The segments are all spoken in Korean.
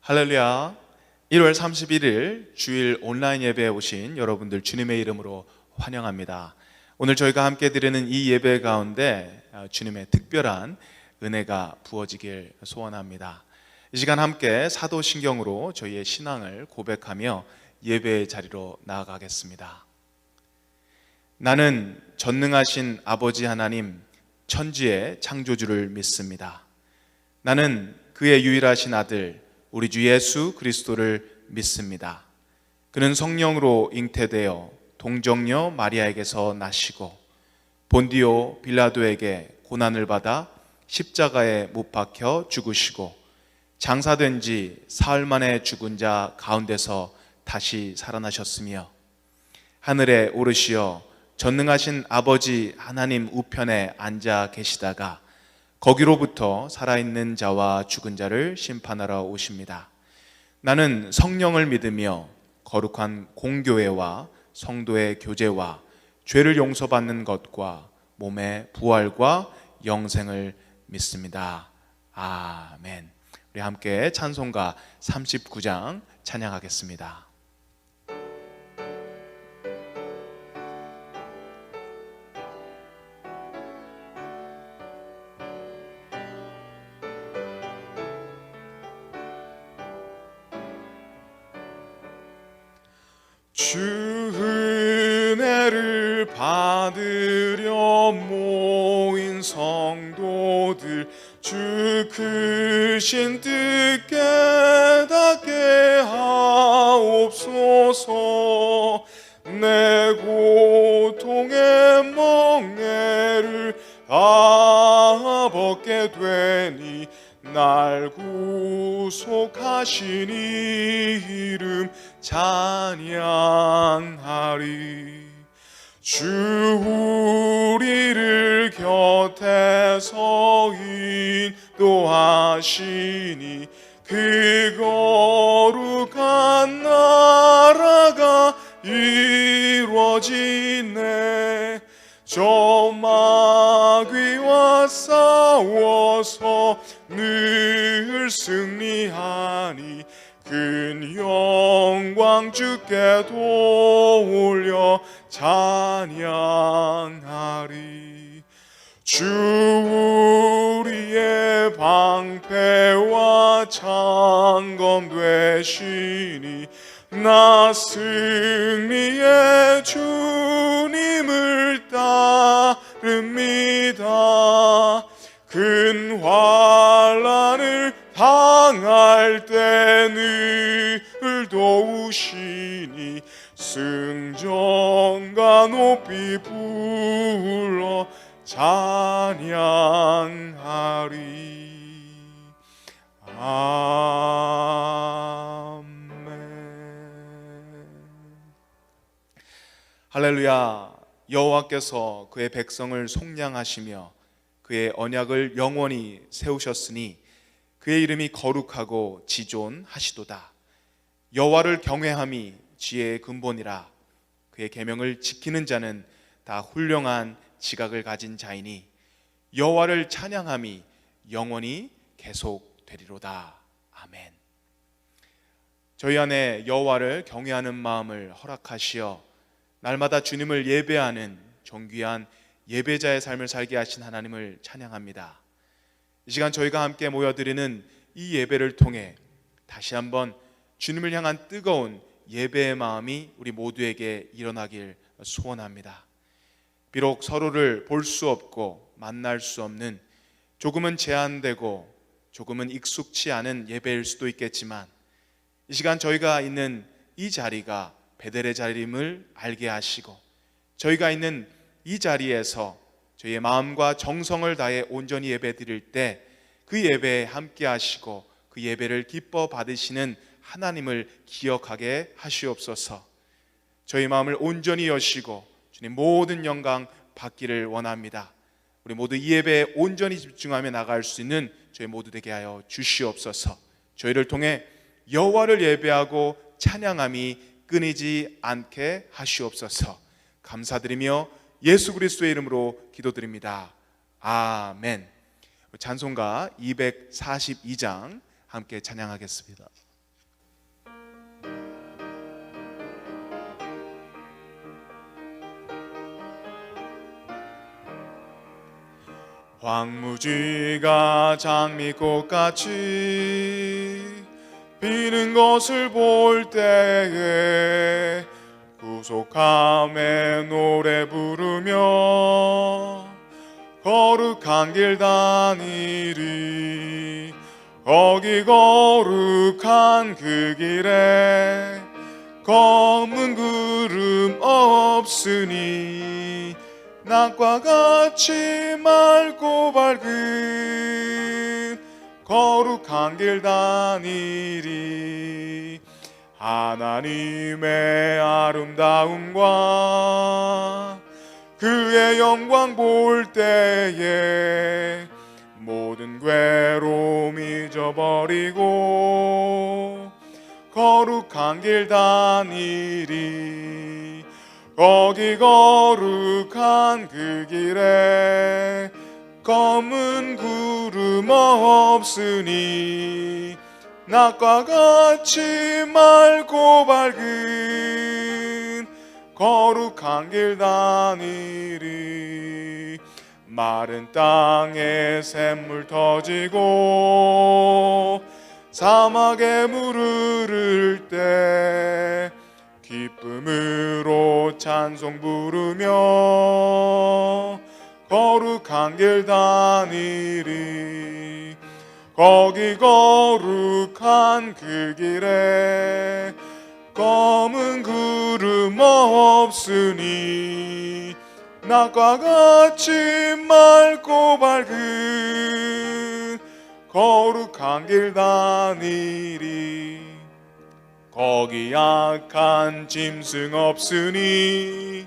할렐루야. 1월 31일 주일 온라인 예배에 오신 여러분들 주님의 이름으로 환영합니다. 오늘 저희가 함께 드리는 이 예배 가운데 주님의 특별한 은혜가 부어지길 소원합니다. 이 시간 함께 사도신경으로 저희의 신앙을 고백하며 예배의 자리로 나아가겠습니다. 나는 전능하신 아버지 하나님 천지의 창조주를 믿습니다. 나는 그의 유일하신 아들 우리 주 예수 그리스도를 믿습니다. 그는 성령으로 잉태되어 동정녀 마리아에게서 나시고 본디오 빌라도에게 고난을 받아 십자가에 못 박혀 죽으시고 장사된 지 사흘 만에 죽은 자 가운데서 다시 살아나셨으며 하늘에 오르시어 전능하신 아버지 하나님 우편에 앉아 계시다가 거기로부터 살아있는 자와 죽은 자를 심판하러 오십니다. 나는 성령을 믿으며 거룩한 공교회와 성도의 교제와 죄를 용서받는 것과 몸의 부활과 영생을 믿습니다. 아멘. 우리 함께 찬송가 39장 찬양하겠습니다. 주 은혜를 받으려 모인 성도들 주 크신 뜻 깨닫게 하옵소서. 내 고통의 멍에를 다 벗게 되니 날 구속하신 이름 찬양하리. 주 우리를 곁에서 인도하시니 그 거룩한 나라가 이루어지네. 저 마귀와 싸워서 늘 승리하니 큰 영광 주께 돌려 찬양하리. 주 우리의 방패와 창검 되시니 나 승리의 주님을 따릅니다. 큰 환난을 당할 때 늘 도우시니 승전가 높이 불러 찬양하리. 할렐루야. 여호와께서 그의 백성을 속량하시며 그의 언약을 영원히 세우셨으니 그의 이름이 거룩하고 지존하시도다. 여호와를 경외함이 지혜의 근본이라. 그의 계명을 지키는 자는 다 훌륭한 지각을 가진 자이니 여호와를 찬양함이 영원히 계속되리로다. 아멘. 저희 안에 여호와를 경외하는 마음을 허락하시어 날마다 주님을 예배하는 존귀한 예배자의 삶을 살게 하신 하나님을 찬양합니다. 이 시간 저희가 함께 모여드리는 이 예배를 통해 다시 한번 주님을 향한 뜨거운 예배의 마음이 우리 모두에게 일어나길 소원합니다. 비록 서로를 볼 수 없고 만날 수 없는 조금은 제한되고 조금은 익숙치 않은 예배일 수도 있겠지만 이 시간 저희가 있는 이 자리가 베델의 자리임을 알게 하시고 저희가 있는 이 자리에서 저희의 마음과 정성을 다해 온전히 예배 드릴 때 그 예배에 함께 하시고 그 예배를 기뻐 받으시는 하나님을 기억하게 하시옵소서. 저희 마음을 온전히 여시고 주님 모든 영광 받기를 원합니다. 우리 모두 이 예배에 온전히 집중하며 나갈 수 있는 저희 모두 되게 하여 주시옵소서. 저희를 통해 여호와를 예배하고 찬양함이 끊이지 않게 하시옵소서. 감사드리며 예수 그리스도의 이름으로 기도드립니다. 아멘. 찬송가 242장 함께 찬양하겠습니다. 황무지가 장미꽃같이 피는 것을 볼 때에 구속함에 노래 부르며 거룩한 길 다니리. 거기 거룩한 그 길에 검은 구름 없으니 낮과 같이 맑고 밝은 거룩한 길 다니리. 하나님의 아름다움과 그의 영광 볼 때에 모든 괴로움 잊어버리고 거룩한 길 다니리. 거기 거룩한 그 길에 검은 구름 없으니 낮과 같이 맑고 밝은 거룩한 길 다니리. 마른 땅에 샘물 터지고 사막에 물 흐를 때 기쁨으로 찬송 부르며 거룩한 길 다니리. 거기 거룩한 그 길에 검은 구름 없으니 낮과 같이 맑고 밝은 거룩한 길 다니리. 거기 약한 짐승 없으니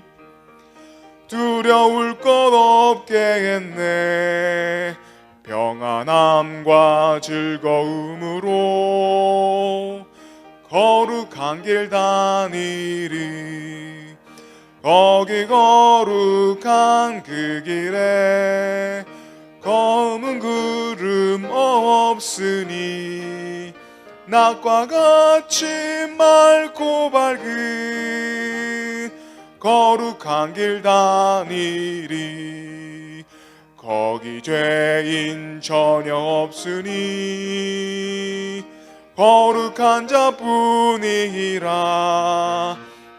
두려울 것 없게 했네. 평안함과 즐거움으로 거룩한 길 다니리. 거기 거룩한 그 길에 검은 구름 없으니 낮과 같이 맑고 밝은 거룩한 길 다니리. 거기 죄인 전혀 없으니 거룩한 자뿐이라.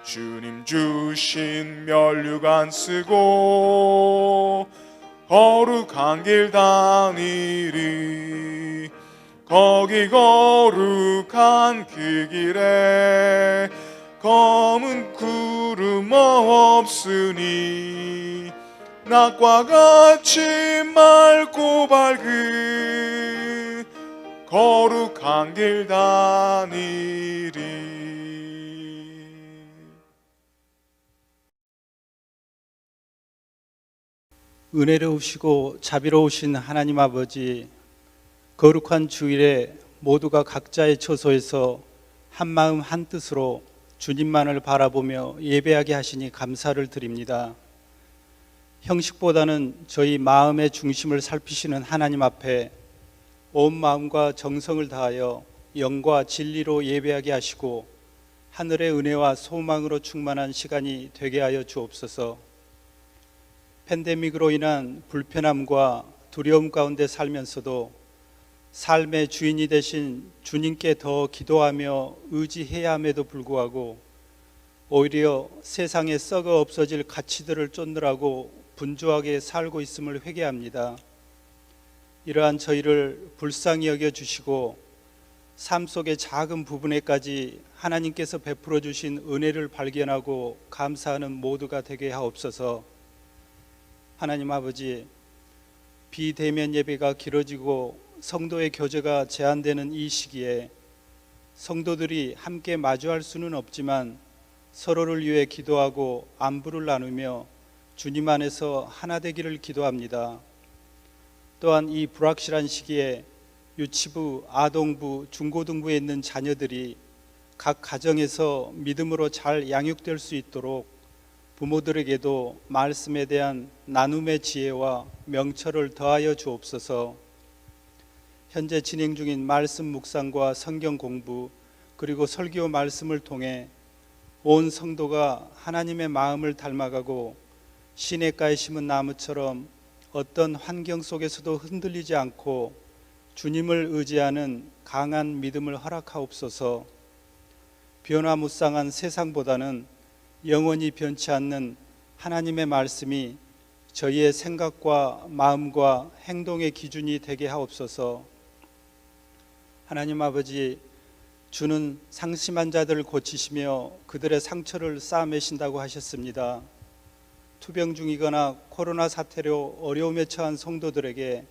주님 주신 면류관 안 쓰고 거룩한 길 다니리. 거기 거룩한 그 길에 검은 구름 없으니 낮과 같이 맑고 밝은 거룩한 길 다니리. 은혜로우시고 자비로우신 하나님 아버지, 거룩한 주일에 모두가 각자의 처소에서 한마음 한뜻으로 주님만을 바라보며 예배하게 하시니 감사를 드립니다. 형식보다는 저희 마음의 중심을 살피시는 하나님 앞에 온 마음과 정성을 다하여 영과 진리로 예배하게 하시고 하늘의 은혜와 소망으로 충만한 시간이 되게 하여 주옵소서. 팬데믹으로 인한 불편함과 두려움 가운데 살면서도 삶의 주인이 되신 주님께 더 기도하며 의지해야 함에도 불구하고 오히려 세상에 썩어 없어질 가치들을 쫓느라고 분주하게 살고 있음을 회개합니다. 이러한 저희를 불쌍히 여겨주시고 삶 속의 작은 부분에까지 하나님께서 베풀어 주신 은혜를 발견하고 감사하는 모두가 되게 하옵소서. 하나님 아버지, 비대면 예배가 길어지고 성도의 교제가 제한되는 이 시기에 성도들이 함께 마주할 수는 없지만 서로를 위해 기도하고 안부를 나누며 주님 안에서 하나 되기를 기도합니다. 또한 이 불확실한 시기에 유치부, 아동부, 중고등부에 있는 자녀들이 각 가정에서 믿음으로 잘 양육될 수 있도록 부모들에게도 말씀에 대한 나눔의 지혜와 명철을 더하여 주옵소서. 현재 진행 중인 말씀 묵상과 성경 공부 그리고 설교 말씀을 통해 온 성도가 하나님의 마음을 닮아가고 시냇가에 심은 나무처럼 어떤 환경 속에서도 흔들리지 않고 주님을 의지하는 강한 믿음을 허락하옵소서. 변화무쌍한 세상보다는 영원히 변치 않는 하나님의 말씀이 저희의 생각과 마음과 행동의 기준이 되게 하옵소서. 하나님 아버지, 주는 상심한 자들을 고치시며 그들의 상처를 싸매신다고 하셨습니다. 투병 중이거나 코로나 사태로 어려움에 처한 성도들에게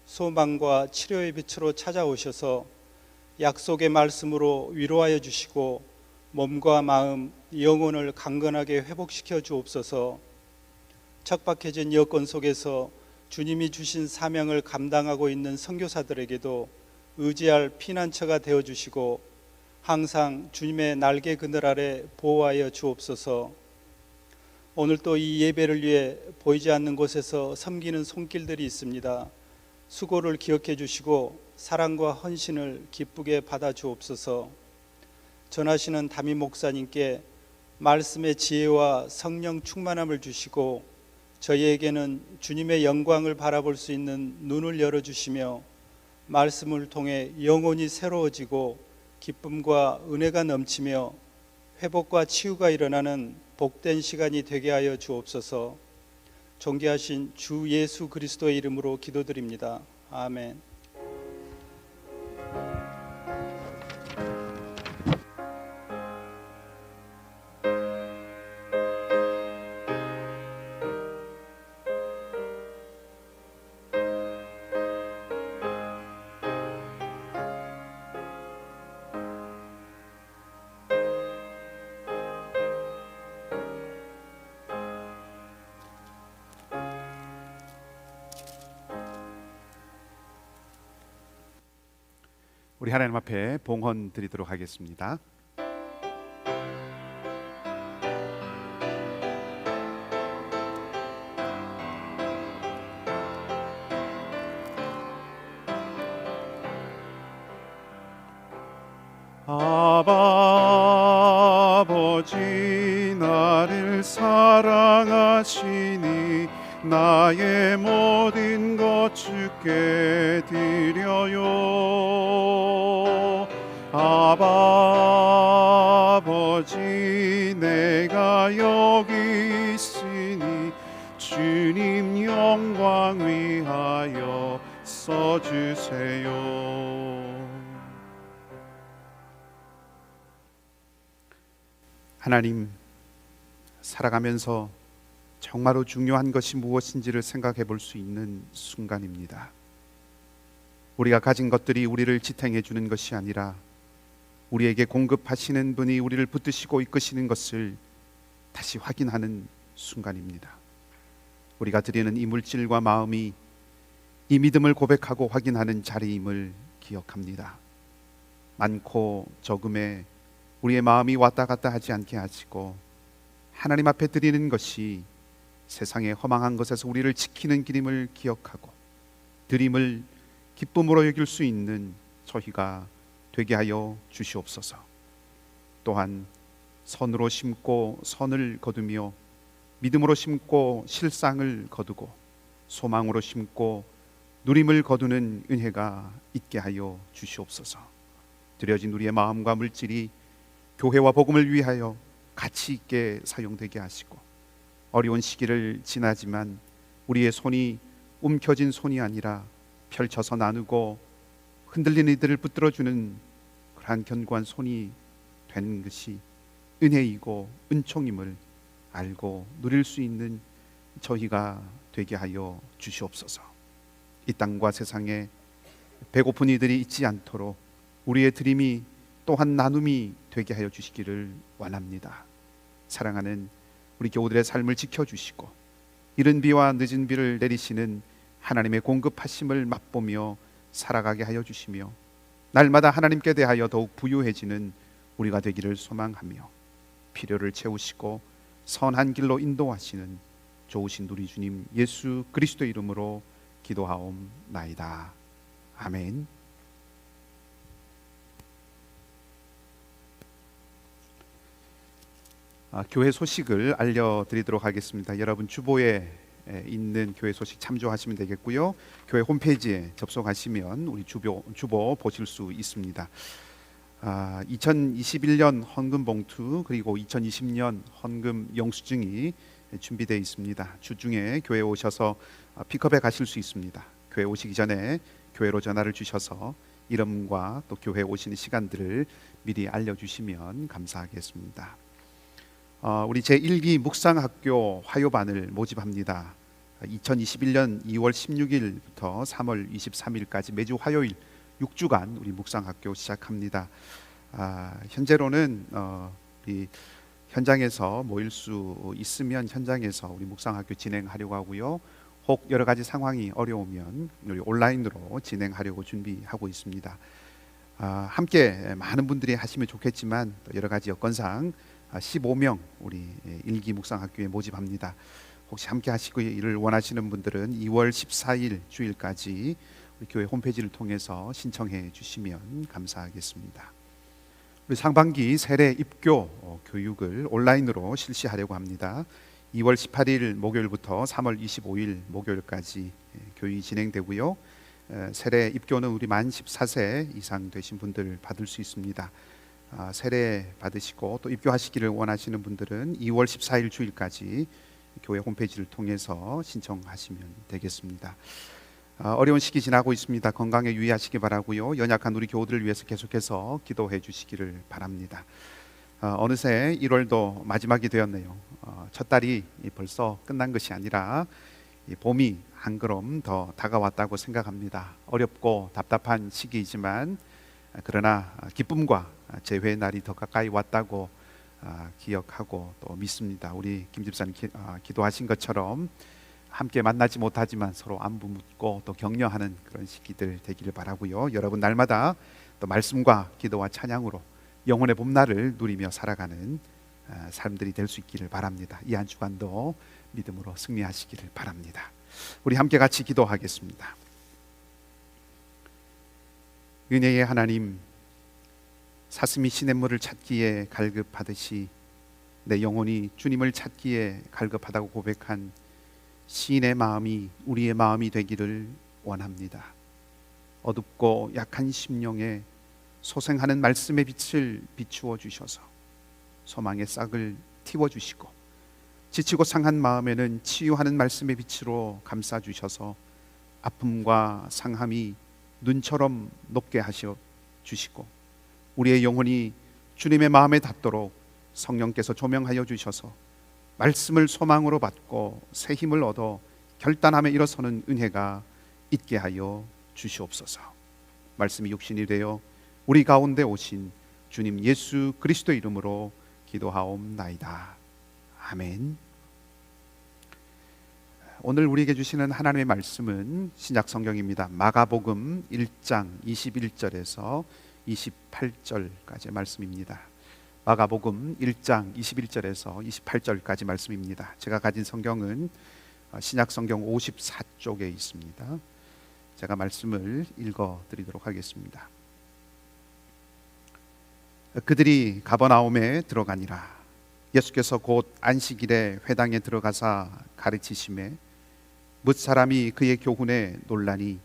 소망과 치료의 빛으로 찾아오셔서 약속의 말씀으로 위로하여 주시고 몸과 마음, 영혼을 강건하게 회복시켜 주옵소서. 척박해진 여건 속에서 주님이 주신 사명을 감당하고 있는 선교사들에게도 의지할 피난처가 되어 주시고 항상 주님의 날개 그늘 아래 보호하여 주옵소서. 오늘 또 이 예배를 위해 보이지 않는 곳에서 섬기는 손길들이 있습니다. 수고를 기억해 주시고 사랑과 헌신을 기쁘게 받아 주옵소서. 전하시는 담임 목사님께 말씀의 지혜와 성령 충만함을 주시고 저희에게는 주님의 영광을 바라볼 수 있는 눈을 열어주시며 말씀을 통해 영혼이 새로워지고 기쁨과 은혜가 넘치며 회복과 치유가 일어나는 복된 시간이 되게 하여 주옵소서. 존귀하신 주 예수 그리스도의 이름으로 기도드립니다. 아멘. 우리 하나님 앞에 봉헌 드리도록 하겠습니다. 아버지 나를 사랑하시니 나의 모든 것 주께 드려요. 아버지 내가 여기 있으니 주님 영광 위하여 써주세요. 하나님, 살아가면서 정말로 중요한 것이 무엇인지를 생각해 볼 수 있는 순간입니다. 우리가 가진 것들이 우리를 지탱해 주는 것이 아니라 우리에게 공급하시는 분이 우리를 붙드시고 이끄시는 것을 다시 확인하는 순간입니다. 우리가 드리는 이 물질과 마음이 이 믿음을 고백하고 확인하는 자리임을 기억합니다. 많고 적음에 우리의 마음이 왔다 갔다 하지 않게 하시고 하나님 앞에 드리는 것이 세상의 허망한 것에서 우리를 지키는 길임을 기억하고 드림을 기쁨으로 여길 수 있는 저희가 되게 하여 주시옵소서. 또한 선으로 심고 선을 거두며 믿음으로 심고 실상을 거두고 소망으로 심고 누림을 거두는 은혜가 있게 하여 주시옵소서. 드려진 우리의 마음과 물질이 교회와 복음을 위하여 가치 있게 사용되게 하시고 어려운 시기를 지나지만 우리의 손이 움켜진 손이 아니라 펼쳐서 나누고 흔들리는 이들을 붙들어주는 그러한 견고한 손이 되는 것이 은혜이고 은총임을 알고 누릴 수 있는 저희가 되게 하여 주시옵소서. 이 땅과 세상에 배고픈 이들이 있지 않도록 우리의 드림이 또한 나눔이 되게 하여 주시기를 원합니다. 사랑하는 우리 교우들의 삶을 지켜주시고 이른 비와 늦은 비를 내리시는 하나님의 공급하심을 맛보며 살아가게 하여 주시며 날마다 하나님께 대하여 더욱 부유해지는 우리가 되기를 소망하며 필요를 채우시고 선한 길로 인도하시는 좋으신 우리 주님 예수 그리스도의 이름으로 기도하옵나이다. 아멘. 교회 소식을 알려드리도록 하겠습니다. 여러분 주보에 있는 교회 소식 참조하시면 되겠고요. 교회 홈페이지에 접속하시면 우리 주보 보실 수 있습니다. 2021년 헌금 봉투 그리고 2020년 헌금 영수증이 준비되어 있습니다. 주중에 교회 오셔서 픽업해 가실 수 있습니다. 교회 오시기 전에 교회로 전화를 주셔서 이름과 또 교회 오시는 시간들을 미리 알려주시면 감사하겠습니다. 우리 제1기 묵상학교 화요반을 모집합니다. 2021년 2월 16일부터 3월 23일까지 매주 화요일 6주간 우리 묵상학교 시작합니다. 현재로는 우리 현장에서 모일 수 있으면 현장에서 우리 묵상학교 진행하려고 하고요. 혹 여러 가지 상황이 어려우면 우리 온라인으로 진행하려고 준비하고 있습니다. 함께 많은 분들이 하시면 좋겠지만 또 여러 가지 여건상 15명 우리 일기 묵상학교에 모집합니다. 혹시 함께 하시고 이를 원하시는 분들은 2월 14일 주일까지 우리 교회 홈페이지를 통해서 신청해 주시면 감사하겠습니다. 우리 상반기 세례 입교 교육을 온라인으로 실시하려고 합니다. 2월 18일 목요일부터 3월 25일 목요일까지 교육이 진행되고요. 세례 입교는 우리 만 14세 이상 되신 분들 받을 수 있습니다. 세례 받으시고 또 입교하시기를 원하시는 분들은 2월 14일 주일까지 교회 홈페이지를 통해서 신청하시면 되겠습니다. 어려운 시기 지나고 있습니다. 건강에 유의하시기 바라고요. 연약한 우리 교우들을 위해서 계속해서 기도해 주시기를 바랍니다. 어느새 1월도 마지막이 되었네요. 첫 달이 벌써 끝난 것이 아니라 봄이 한 걸음 더 다가왔다고 생각합니다. 어렵고 답답한 시기이지만 그러나 기쁨과 재회의 날이 더 가까이 왔다고 기억하고 또 믿습니다. 우리 김 집사님 기도하신 것처럼 함께 만나지 못하지만 서로 안부 묻고 또 격려하는 그런 시기들 되기를 바라고요. 여러분 날마다 또 말씀과 기도와 찬양으로 영혼의 봄날을 누리며 살아가는 삶들이 될 수 있기를 바랍니다. 이 한 주간도 믿음으로 승리하시기를 바랍니다. 우리 함께 같이 기도하겠습니다. 은혜의 하나님, 사슴이 시냇물을 찾기에 갈급하듯이 내 영혼이 주님을 찾기에 갈급하다고 고백한 시인의 마음이 우리의 마음이 되기를 원합니다. 어둡고 약한 심령에 소생하는 말씀의 빛을 비추어 주셔서 소망의 싹을 틔워 주시고 지치고 상한 마음에는 치유하는 말씀의 빛으로 감싸 주셔서 아픔과 상함이 눈처럼 높게 하셔 주시고 우리의 영혼이 주님의 마음에 닿도록 성령께서 조명하여 주셔서 말씀을 소망으로 받고 새 힘을 얻어 결단함에 일어서는 은혜가 있게 하여 주시옵소서. 말씀이 육신이 되어 우리 가운데 오신 주님 예수 그리스도 이름으로 기도하옵나이다. 아멘. 오늘 우리에게 주시는 하나님의 말씀은 신약 성경입니다. 마가복음 1장 21절에서 28절까지의 말씀입니다. 마가복음 1장 21절에서 28절까지 말씀입니다. 제가 가진 성경은 신약 성경 54쪽에 있습니다. 제가 말씀을 읽어 드리도록 하겠습니다. 그들이 가버나움에 들어가니라. 예수께서 곧 안식일에 회당에 들어가사 가르치심에 뭇 사람이 그의 교훈에 놀라니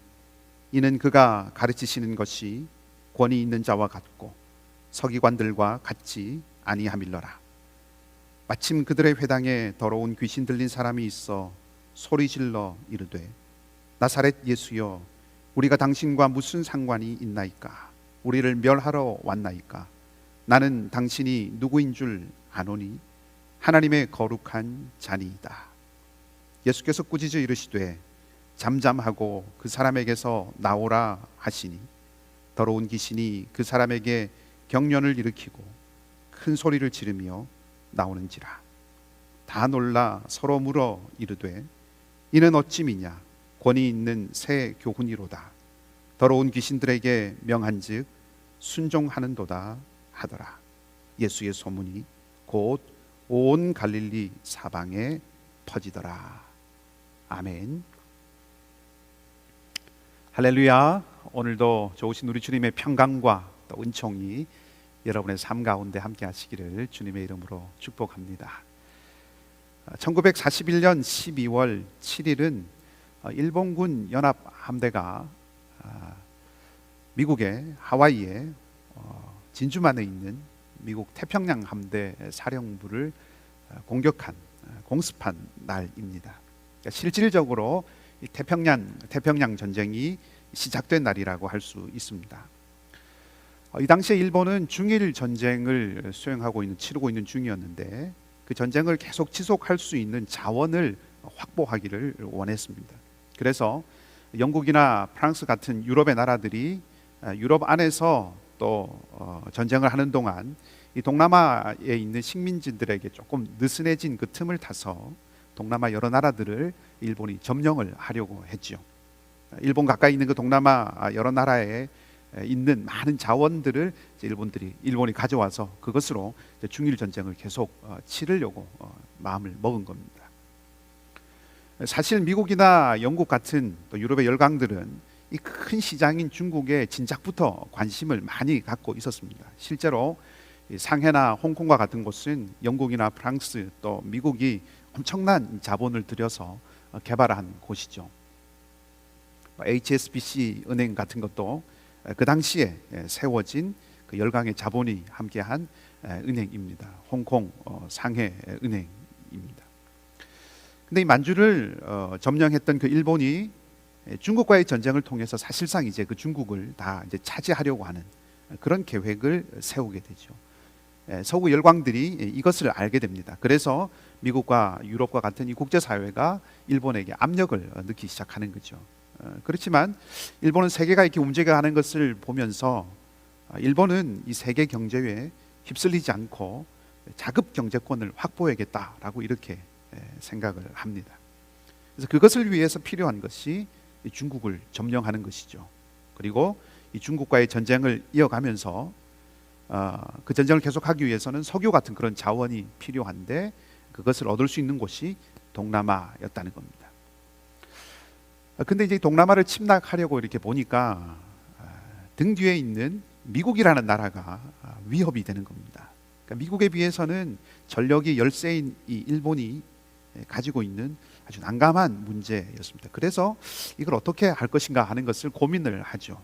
이는 그가 가르치시는 것이 권위 있는 자와 같고 서기관들과 같지 아니함일러라. 마침 그들의 회당에 더러운 귀신 들린 사람이 있어 소리질러 이르되 나사렛 예수여 우리가 당신과 무슨 상관이 있나이까? 우리를 멸하러 왔나이까? 나는 당신이 누구인 줄 아노니 하나님의 거룩한 자니이다. 예수께서 꾸짖어 이르시되 잠잠하고 그 사람에게서 나오라 하시니 더러운 귀신이 그 사람에게 경련을 일으키고 큰 소리를 지르며 나오는지라. 다 놀라 서로 물어 이르되 이는 어찌미냐? 권위 있는 새 교훈이로다. 더러운 귀신들에게 명한즉 순종하는도다 하더라. 예수의 소문이 곧 온 갈릴리 사방에 퍼지더라. 아멘. 할렐루야. 오늘도 좋으신 우리 주님의 평강과 또 은총이 여러분의 삶 가운데 함께 하시기를 주님의 이름으로 축복합니다. 1941년 12월 7일은 일본군 연합 함대가 미국의 하와이의 진주만에 있는 미국 태평양 함대 사령부를 공격한 공습한 날입니다. 그러니까 실질적으로 이 태평양 전쟁이 시작된 날이라고 할 수 있습니다. 이 당시에 일본은 중일 전쟁을 치르고 있는 중이었는데 그 전쟁을 계속 지속할 수 있는 자원을 확보하기를 원했습니다. 그래서 영국이나 프랑스 같은 유럽의 나라들이 유럽 안에서 또 전쟁을 하는 동안 이 동남아에 있는 식민지들에게 조금 느슨해진 그 틈을 타서 동남아 여러 나라들을 일본이 점령을 하려고 했죠. 일본 가까이 있는 그 동남아 여러 나라에 있는 많은 자원들을 일본이 가져와서 그것으로 중일 전쟁을 계속 치르려고 마음을 먹은 겁니다. 사실 미국이나 영국 같은 또 유럽의 열강들은 이 큰 시장인 중국에 진작부터 관심을 많이 갖고 있었습니다. 실제로 상해나 홍콩과 같은 곳은 영국이나 프랑스 또 미국이 엄청난 자본을 들여서 개발한 곳이죠. HSBC 은행 같은 것도 그 당시에 세워진 그 열강의 자본이 함께한 은행입니다. 홍콩 상해 은행입니다. 근데 이 만주를 점령했던 그 일본이 중국과의 전쟁을 통해서 사실상 이제 그 중국을 다 이제 차지하려고 하는 그런 계획을 세우게 되죠. 서구 열강들이 이것을 알게 됩니다. 그래서 미국과 유럽과 같은 이 국제사회가 일본에게 압력을 넣기 시작하는 거죠. 그렇지만 일본은 세계가 이렇게 움직여가는 것을 보면서 일본은 이 세계 경제에 휩쓸리지 않고 자급 경제권을 확보해야겠다라고 이렇게 생각을 합니다. 그래서 그것을 위해서 필요한 것이 중국을 점령하는 것이죠. 그리고 이 중국과의 전쟁을 이어가면서 그 전쟁을 계속하기 위해서는 석유 같은 그런 자원이 필요한데 그것을 얻을 수 있는 곳이 동남아였다는 겁니다. 근데 이제 동남아를 침략하려고 이렇게 보니까 등 뒤에 있는 미국이라는 나라가 위협이 되는 겁니다. 그러니까 미국에 비해서는 전력이 열세인 이 일본이 가지고 있는 아주 난감한 문제였습니다. 그래서 이걸 어떻게 할 것인가 하는 것을 고민을 하죠.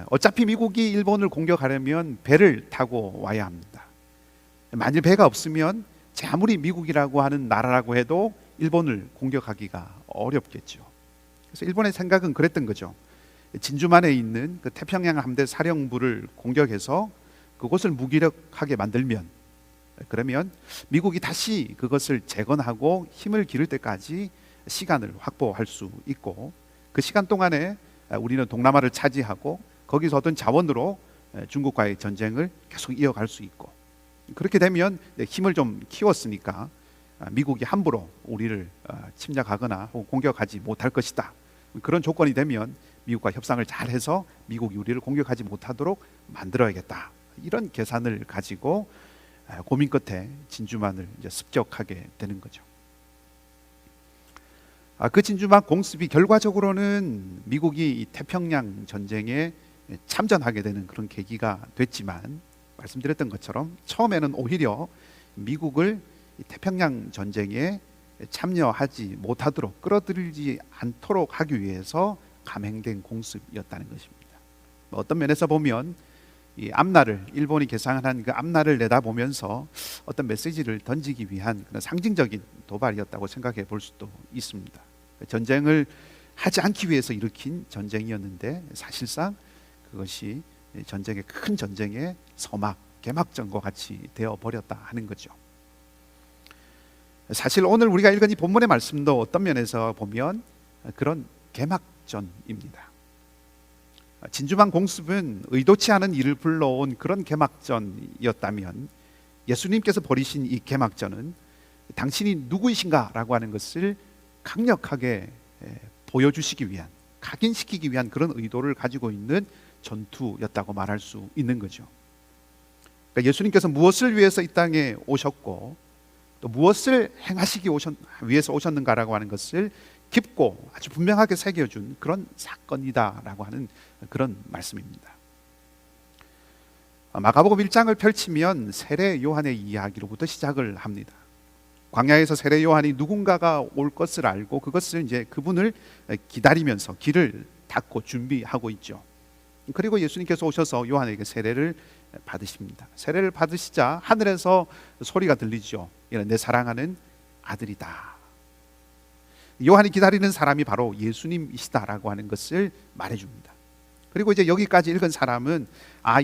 어차피 미국이 일본을 공격하려면 배를 타고 와야 합니다. 만일 배가 없으면 아무리 미국이라고 하는 나라라고 해도 일본을 공격하기가 어렵겠죠. 그래서 일본의 생각은 그랬던 거죠. 진주만에 있는 그 태평양 함대 사령부를 공격해서 그곳을 무기력하게 만들면 그러면 미국이 다시 그것을 재건하고 힘을 기를 때까지 시간을 확보할 수 있고 그 시간 동안에 우리는 동남아를 차지하고 거기서 얻은 자원으로 중국과의 전쟁을 계속 이어갈 수 있고 그렇게 되면 힘을 좀 키웠으니까 미국이 함부로 우리를 침략하거나 혹은 공격하지 못할 것이다. 그런 조건이 되면 미국과 협상을 잘해서 미국이 우리를 공격하지 못하도록 만들어야겠다. 이런 계산을 가지고 고민 끝에 진주만을 이제 습격하게 되는 거죠. 그 진주만 공습이 결과적으로는 미국이 이 태평양 전쟁에 참전하게 되는 그런 계기가 됐지만 말씀드렸던 것처럼 처음에는 오히려 미국을 이 태평양 전쟁에 참여하지 못하도록 끌어들이지 않도록 하기 위해서 감행된 공습이었다는 것입니다. 어떤 면에서 보면 이 앞날을 일본이 계산한 그 앞날을 내다보면서 어떤 메시지를 던지기 위한 그런 상징적인 도발이었다고 생각해 볼 수도 있습니다. 전쟁을 하지 않기 위해서 일으킨 전쟁이었는데 사실상 그것이 큰 전쟁의 서막 개막전과 같이 되어 버렸다 하는 거죠. 사실 오늘 우리가 읽은 이 본문의 말씀도 어떤 면에서 보면 그런 개막전입니다. 진주만 공습은 의도치 않은 일을 불러온 그런 개막전이었다면 예수님께서 벌이신 이 개막전은 당신이 누구이신가라고 하는 것을 강력하게 보여주시기 위한, 각인시키기 위한 그런 의도를 가지고 있는 전투였다고 말할 수 있는 거죠. 그러니까 예수님께서 무엇을 위해서 이 땅에 오셨고 또 무엇을 행하시기 위해서 오셨는가라고 하는 것을 깊고 아주 분명하게 새겨준 그런 사건이다라고 하는 그런 말씀입니다. 마가복음 1장을 펼치면 세례 요한의 이야기로부터 시작을 합니다. 광야에서 세례 요한이 누군가가 올 것을 알고 그것을 이제 그분을 기다리면서 길을 닫고 준비하고 있죠. 그리고 예수님께서 오셔서 요한에게 세례를 받으십니다. 세례를 받으시자 하늘에서 소리가 들리죠. 이는 내 사랑하는 아들이다. 요한이 기다리는 사람이 바로 예수님이시다라고 하는 것을 말해줍니다. 그리고 이제 여기까지 읽은 사람은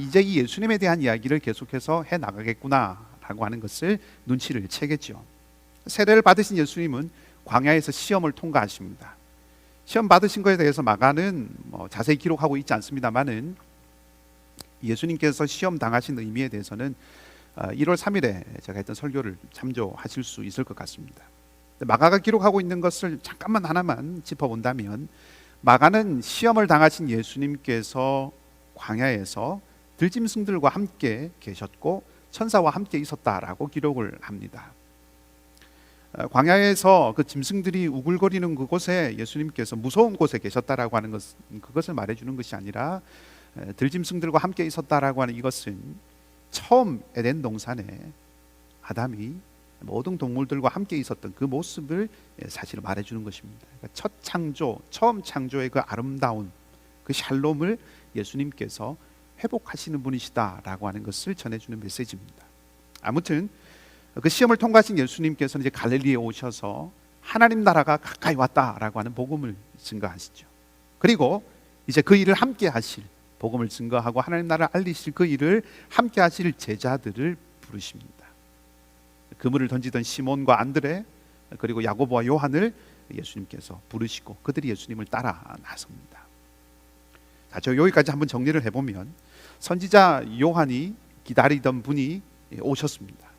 이제 이 예수님에 대한 이야기를 계속해서 해 나가겠구나라고 하는 것을 눈치를 채겠죠. 세례를 받으신 예수님은 광야에서 시험을 통과하십니다. 시험 받으신 것에 대해서 마가는 자세히 기록하고 있지 않습니다만은 예수님께서 시험 당하신 의미에 대해서는 1월 3일에 제가 했던 설교를 참조하실 수 있을 것 같습니다. 마가가 기록하고 있는 것을 잠깐만 하나만 짚어본다면, 마가는 시험을 당하신 예수님께서 광야에서 들짐승들과 함께 계셨고 천사와 함께 있었다라고 기록을 합니다. 광야에서 그 짐승들이 우글거리는 그곳에 예수님께서 무서운 곳에 계셨다라고 하는 것은 그것을 말해주는 것이 아니라, 들짐승들과 함께 있었다라고 하는 이것은 처음 에덴 동산에 아담이 모든 동물들과 함께 있었던 그 모습을 사실 말해주는 것입니다. 그러니까 첫 창조, 처음 창조의 그 아름다운 그 샬롬을 예수님께서 회복하시는 분이시다라고 하는 것을 전해주는 메시지입니다. 아무튼 그 시험을 통과하신 예수님께서는 이제 갈릴리에 오셔서 하나님 나라가 가까이 왔다라고 하는 복음을 증거하시죠. 그리고 이제 그 일을 함께 하실, 복음을 증거하고 하나님 나라를 알리실 그 일을 함께 하실 제자들을 부르십니다. 그물을 던지던 시몬과 안드레, 그리고 야고보와 요한을 예수님께서 부르시고 그들이 예수님을 따라 나섭니다. 저 여기까지 한번 정리를 해보면, 선지자 요한이 기다리던 분이 오셨습니다.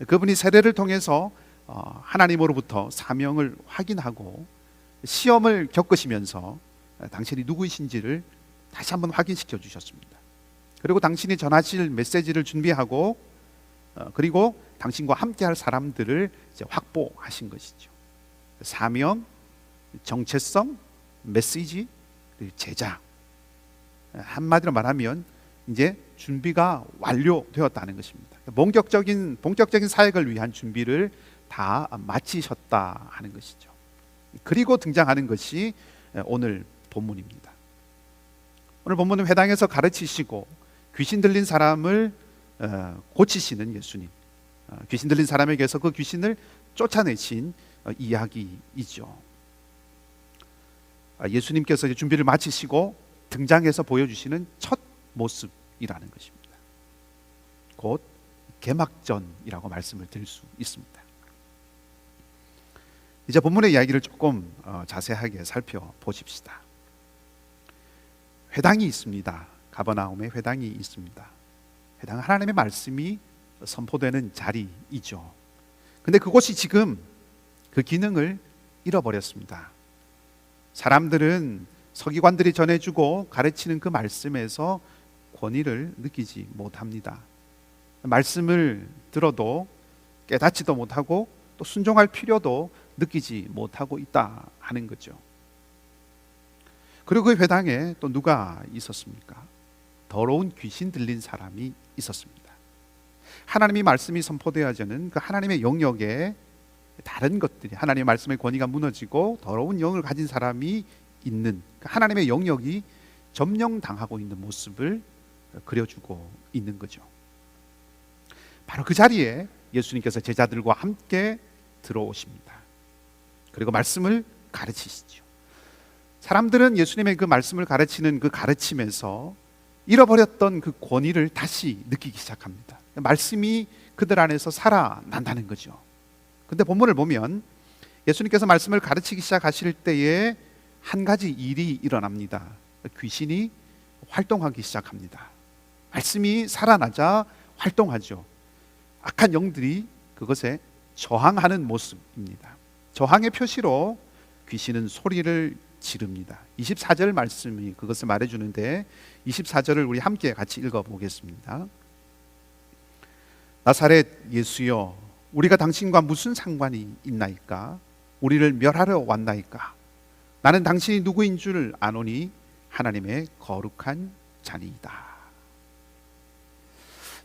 그분이 세례를 통해서 하나님으로부터 사명을 확인하고 시험을 겪으시면서 당신이 누구이신지를 다시 한번 확인시켜 주셨습니다. 그리고 당신이 전하실 메시지를 준비하고 그리고 당신과 함께할 사람들을 이제 확보하신 것이죠. 사명, 정체성, 메시지, 그리고 제자. 한마디로 말하면 이제 준비가 완료되었다는 것입니다. 본격적인 사역을 위한 준비를 다 마치셨다 하는 것이죠. 그리고 등장하는 것이 오늘 본문입니다. 오늘 본문은 회당에서 가르치시고 귀신 들린 사람을 고치시는 예수님, 귀신 들린 사람에게서 그 귀신을 쫓아내신 이야기이죠. 예수님께서 이제 준비를 마치시고 등장해서 보여주시는 첫 모습이라는 것입니다. 곧 개막전이라고 말씀을 드릴 수 있습니다. 이제 본문의 이야기를 조금 자세하게 살펴보십시다. 회당이 있습니다. 가버나움에 회당이 있습니다. 회당은 하나님의 말씀이 선포되는 자리이죠. 근데 그곳이 지금 그 기능을 잃어버렸습니다. 사람들은 서기관들이 전해주고 가르치는 그 말씀에서 권위를 느끼지 못합니다. 말씀을 들어도 깨닫지도 못하고 또 순종할 필요도 느끼지 못하고 있다 하는 거죠. 그리고 그 회당에 또 누가 있었습니까? 더러운 귀신 들린 사람이 있었습니다. 하나님의 말씀이 선포되어지는 그 하나님의 영역에 다른 것들이, 하나님의 말씀의 권위가 무너지고 더러운 영을 가진 사람이 있는 그 하나님의 영역이 점령당하고 있는 모습을 그려주고 있는 거죠. 바로 그 자리에 예수님께서 제자들과 함께 들어오십니다. 그리고 말씀을 가르치시죠. 사람들은 예수님의 그 말씀을 가르치는 그 가르침에서 잃어버렸던 그 권위를 다시 느끼기 시작합니다. 말씀이 그들 안에서 살아난다는 거죠. 근데 본문을 보면 예수님께서 말씀을 가르치기 시작하실 때에 한 가지 일이 일어납니다. 귀신이 활동하기 시작합니다. 말씀이 살아나자 활동하죠. 악한 영들이 그것에 저항하는 모습입니다. 저항의 표시로 귀신은 소리를 지릅니다. 24절 말씀이 그것을 말해주는데 24절을 우리 함께 같이 읽어보겠습니다. 나사렛 예수여, 우리가 당신과 무슨 상관이 있나이까? 우리를 멸하러 왔나이까? 나는 당신이 누구인 줄 아노니 하나님의 거룩한 자니이다.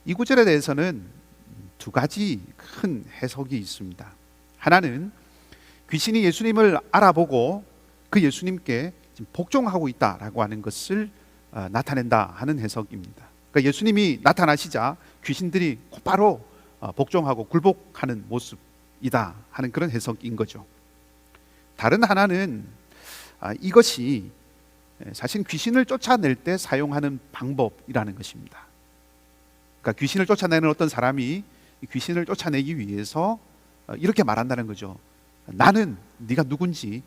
이 구절에 대해서는 두 가지 큰 해석이 있습니다. 하나는 귀신이 예수님을 알아보고 그 예수님께 지금 복종하고 있다라고 하는 것을 나타낸다 하는 해석입니다. 그러니까 예수님이 나타나시자 귀신들이 곧바로 복종하고 굴복하는 모습이다 하는 그런 해석인 거죠. 다른 하나는 이것이 사실 귀신을 쫓아낼 때 사용하는 방법이라는 것입니다. 그러니까 귀신을 쫓아내는 어떤 사람이 귀신을 쫓아내기 위해서 이렇게 말한다는 거죠. 나는 네가 누군지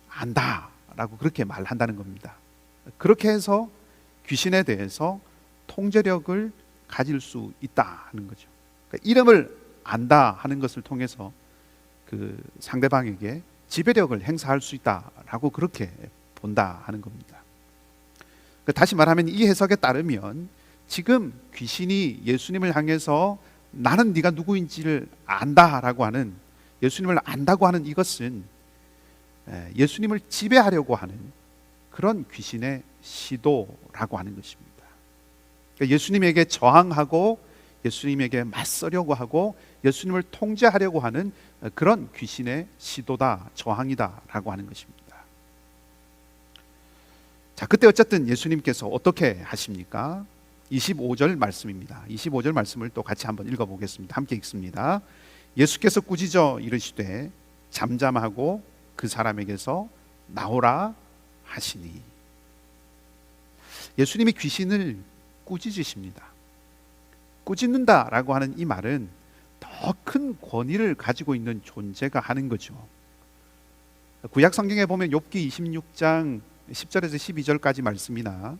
안다라고 그렇게 말한다는 겁니다. 그렇게 해서 귀신에 대해서 통제력을 가질 수 있다 하는 거죠. 그러니까 이름을 안다 하는 것을 통해서 그 상대방에게 지배력을 행사할 수 있다라고 그렇게 본다 하는 겁니다. 그러니까 다시 말하면 이 해석에 따르면 지금 귀신이 예수님을 향해서 나는 네가 누구인지를 안다라고 하는, 예수님을 안다고 하는 이것은 예수님을 지배하려고 하는 그런 귀신의 시도라고 하는 것입니다. 그러니까 예수님에게 저항하고 예수님에게 맞서려고 하고 예수님을 통제하려고 하는 그런 귀신의 시도다, 저항이다라고 하는 것입니다. 자, 그때 어쨌든 예수님께서 어떻게 하십니까? 25절 말씀입니다. 25절 말씀을 또 같이 한번 읽어보겠습니다. 함께 읽습니다. 예수께서 꾸짖어 이르시되 잠잠하고 그 사람에게서 나오라 하시니. 예수님이 귀신을 꾸짖으십니다. 꾸짖는다라고 하는 이 말은 더 큰 권위를 가지고 있는 존재가 하는 거죠. 구약 성경에 보면 욥기 26장 10절에서 12절까지 말씀이나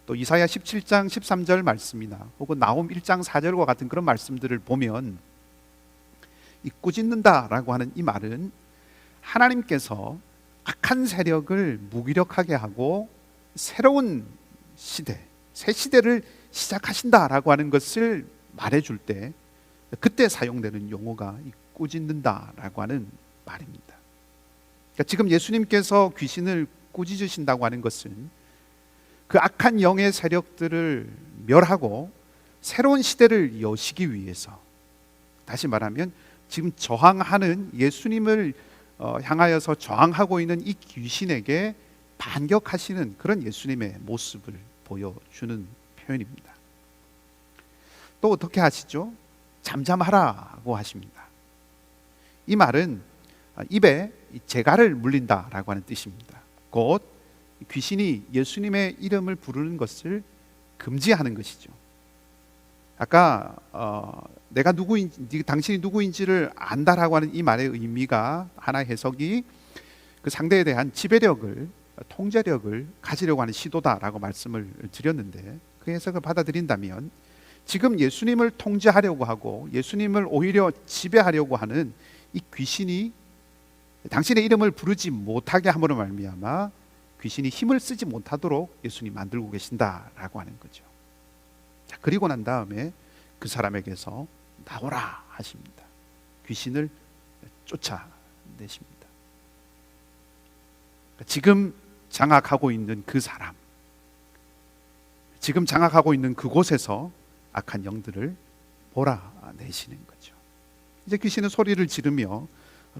또 이사야 17장 13절 말씀이나 혹은 나홈 1장 4절과 같은 그런 말씀들을 보면 이 꾸짖는다라고 하는 이 말은 하나님께서 악한 세력을 무기력하게 하고 새로운 시대, 새 시대를 시작하신다라고 하는 것을 말해줄 때 그때 사용되는 용어가 이 꾸짖는다라고 하는 말입니다. 그러니까 지금 예수님께서 귀신을 꾸짖으신다고 하는 것은 그 악한 영의 세력들을 멸하고 새로운 시대를 여시기 위해서, 다시 말하면 지금 저항하는 예수님을 향하여서 저항하고 있는 이 귀신에게 반격하시는 그런 예수님의 모습을 보여주는 표현입니다. 또 어떻게 하시죠? 잠잠하라고 하십니다. 이 말은 입에 재갈을 물린다라고 하는 뜻입니다. 곧 귀신이 예수님의 이름을 부르는 것을 금지하는 것이죠. 아까 내가 누구인지, 당신이 누구인지를 안다라고 하는 이 말의 의미가, 하나의 해석이 그 상대에 대한 지배력을, 통제력을 가지려고 하는 시도다라고 말씀을 드렸는데, 그 해석을 받아들인다면 지금 예수님을 통제하려고 하고 예수님을 오히려 지배하려고 하는 이 귀신이 당신의 이름을 부르지 못하게 함으로 말미암아 귀신이 힘을 쓰지 못하도록 예수님 만들고 계신다라고 하는 거죠. 자, 그리고 난 다음에 그 사람에게서 나오라 하십니다. 귀신을 쫓아내십니다. 지금 장악하고 있는 그 사람, 지금 장악하고 있는 그곳에서 악한 영들을 몰아내시는 거죠. 이제 귀신은 소리를 지르며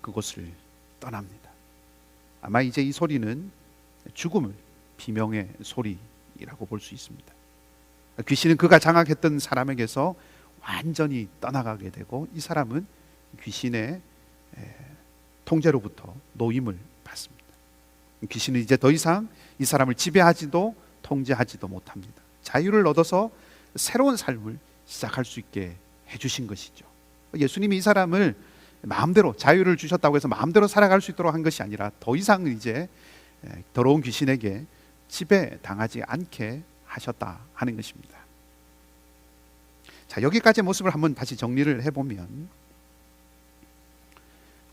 그곳을 떠납니다. 아마 이제 이 소리는 죽음을 비명의 소리라고 볼 수 있습니다. 귀신은 그가 장악했던 사람에게서 완전히 떠나가게 되고 이 사람은 귀신의 통제로부터 노임을 받습니다. 귀신은 이제 더 이상 이 사람을 지배하지도 통제하지도 못합니다. 자유를 얻어서 새로운 삶을 시작할 수 있게 해주신 것이죠. 예수님이 이 사람을 마음대로 자유를 주셨다고 해서 마음대로 살아갈 수 있도록 한 것이 아니라 더 이상 이제 더러운 귀신에게 지배당하지 않게 하셨다 하는 것입니다. 자, 여기까지의 모습을 한번 다시 정리를 해보면,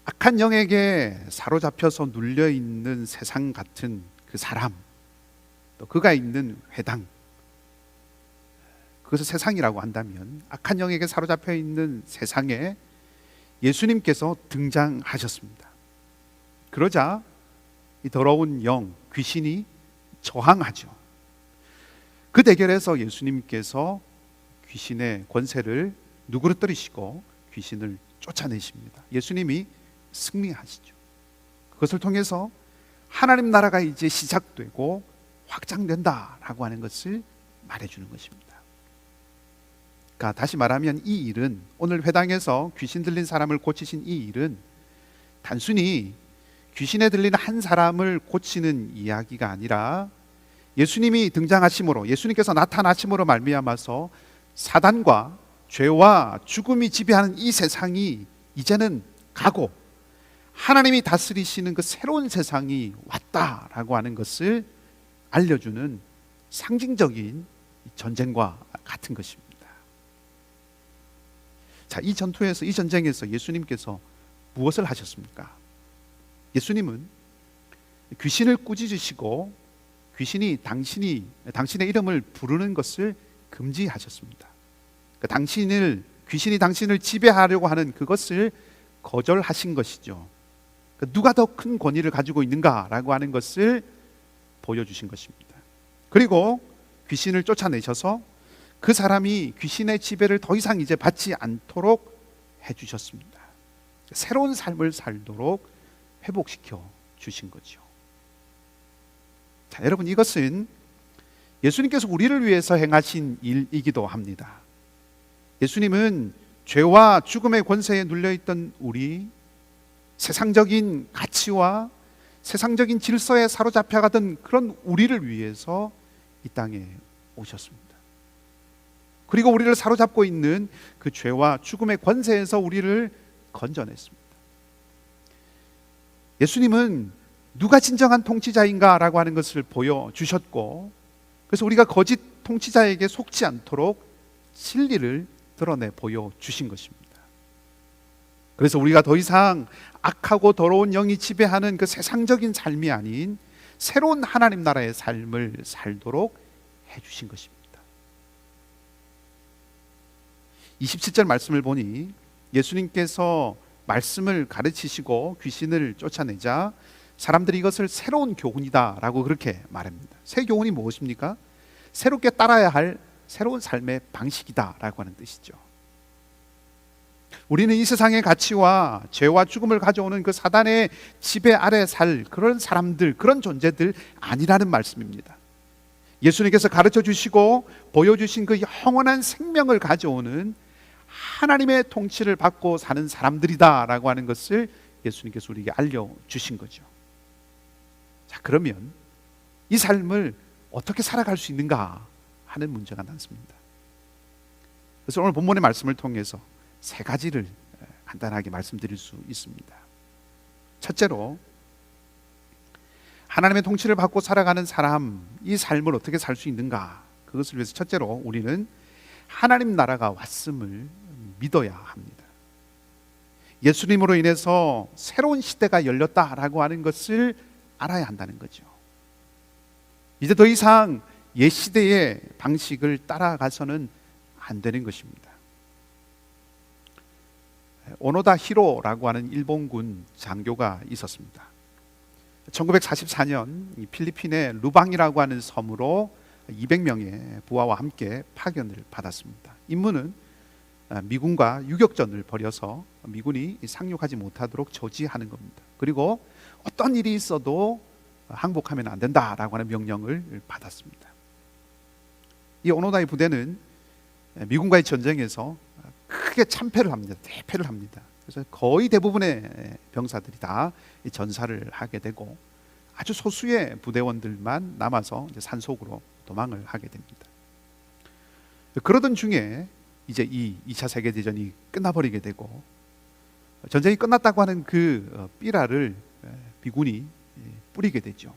악한 영에게 사로잡혀서 눌려있는 세상 같은 그 사람, 또 그가 있는 회당, 그것을 세상이라고 한다면 악한 영에게 사로잡혀 있는 세상에 예수님께서 등장하셨습니다. 그러자 이 더러운 영, 귀신이 저항하죠. 그 대결에서 예수님께서 귀신의 권세를 누그러뜨리시고 귀신을 쫓아내십니다. 예수님이 승리하시죠. 그것을 통해서 하나님 나라가 이제 시작되고 확장된다라고 하는 것을 말해주는 것입니다. 그러니까 다시 말하면 이 일은, 오늘 회당에서 귀신 들린 사람을 고치신 이 일은 단순히 귀신에 들린 한 사람을 고치는 이야기가 아니라 예수님이 등장하심으로, 예수님께서 나타나심으로 말미암아서 사단과 죄와 죽음이 지배하는 이 세상이 이제는 가고 하나님이 다스리시는 그 새로운 세상이 왔다라고 하는 것을 알려주는 상징적인 전쟁과 같은 것입니다. 자, 이 전투에서, 이 전쟁에서 예수님께서 무엇을 하셨습니까? 예수님은 귀신을 꾸짖으시고 귀신이 당신의 이름을 부르는 것을 금지하셨습니다. 그러니까 귀신이 당신을 지배하려고 하는 그것을 거절하신 것이죠. 그러니까 누가 더 큰 권위를 가지고 있는가라고 하는 것을 보여주신 것입니다. 그리고 귀신을 쫓아내셔서 그 사람이 귀신의 지배를 더 이상 이제 받지 않도록 해주셨습니다. 새로운 삶을 살도록 회복시켜 주신 거죠. 자, 여러분, 이것은 예수님께서 우리를 위해서 행하신 일이기도 합니다. 예수님은 죄와 죽음의 권세에 눌려있던 우리, 세상적인 가치와 세상적인 질서에 사로잡혀가던 그런 우리를 위해서 이 땅에 오셨습니다. 그리고 우리를 사로잡고 있는 그 죄와 죽음의 권세에서 우리를 건져냈습니다. 예수님은 누가 진정한 통치자인가라고 하는 것을 보여주셨고, 그래서 우리가 거짓 통치자에게 속지 않도록 진리를 드러내 보여주신 것입니다. 그래서 우리가 더 이상 악하고 더러운 영이 지배하는 그 세상적인 삶이 아닌 새로운 하나님 나라의 삶을 살도록 해주신 것입니다. 27절 말씀을 보니 예수님께서 말씀을 가르치시고 귀신을 쫓아내자 사람들이 이것을 새로운 교훈이다라고 그렇게 말합니다. 새 교훈이 무엇입니까? 새롭게 따라야 할 새로운 삶의 방식이다라고 하는 뜻이죠. 우리는 이 세상의 가치와 죄와 죽음을 가져오는 그 사단의 지배 아래 살 그런 사람들, 그런 존재들 아니라는 말씀입니다. 예수님께서 가르쳐 주시고 보여주신 그 영원한 생명을 가져오는 하나님의 통치를 받고 사는 사람들이다라고 하는 것을 예수님께서 우리에게 알려주신 거죠. 자, 그러면 이 삶을 어떻게 살아갈 수 있는가 하는 문제가 남습니다. 그래서 오늘 본문의 말씀을 통해서 세 가지를 간단하게 말씀드릴 수 있습니다. 첫째로, 하나님의 통치를 받고 살아가는 사람, 이 삶을 어떻게 살 수 있는가, 그것을 위해서 첫째로 우리는 하나님 나라가 왔음을 믿어야 합니다. 예수님으로 인해서 새로운 시대가 열렸다라고 하는 것을 알아야 한다는 거죠. 이제 더 이상 옛 시대의 방식을 따라가서는 안 되는 것입니다. 오노다 히로라고 하는 일본군 장교가 있었습니다. 1944년 필리핀의 루방이라고 하는 섬으로 200명의 부하와 함께 파견을 받았습니다. 임무는 미군과 유격전을 벌여서 미군이 상륙하지 못하도록 저지하는 겁니다. 그리고 어떤 일이 있어도 항복하면 안 된다라고 하는 명령을 받았습니다. 이 오노다의 부대는 미군과의 전쟁에서 크게 참패를 합니다. 대패를 합니다. 그래서 거의 대부분의 병사들이 다 전사를 하게 되고 아주 소수의 부대원들만 남아서 이제 산속으로 도망을 하게 됩니다. 그러던 중에 이제 이 2차 세계대전이 끝나버리게 되고 전쟁이 끝났다고 하는 그 삐라를 미군이 뿌리게 되죠.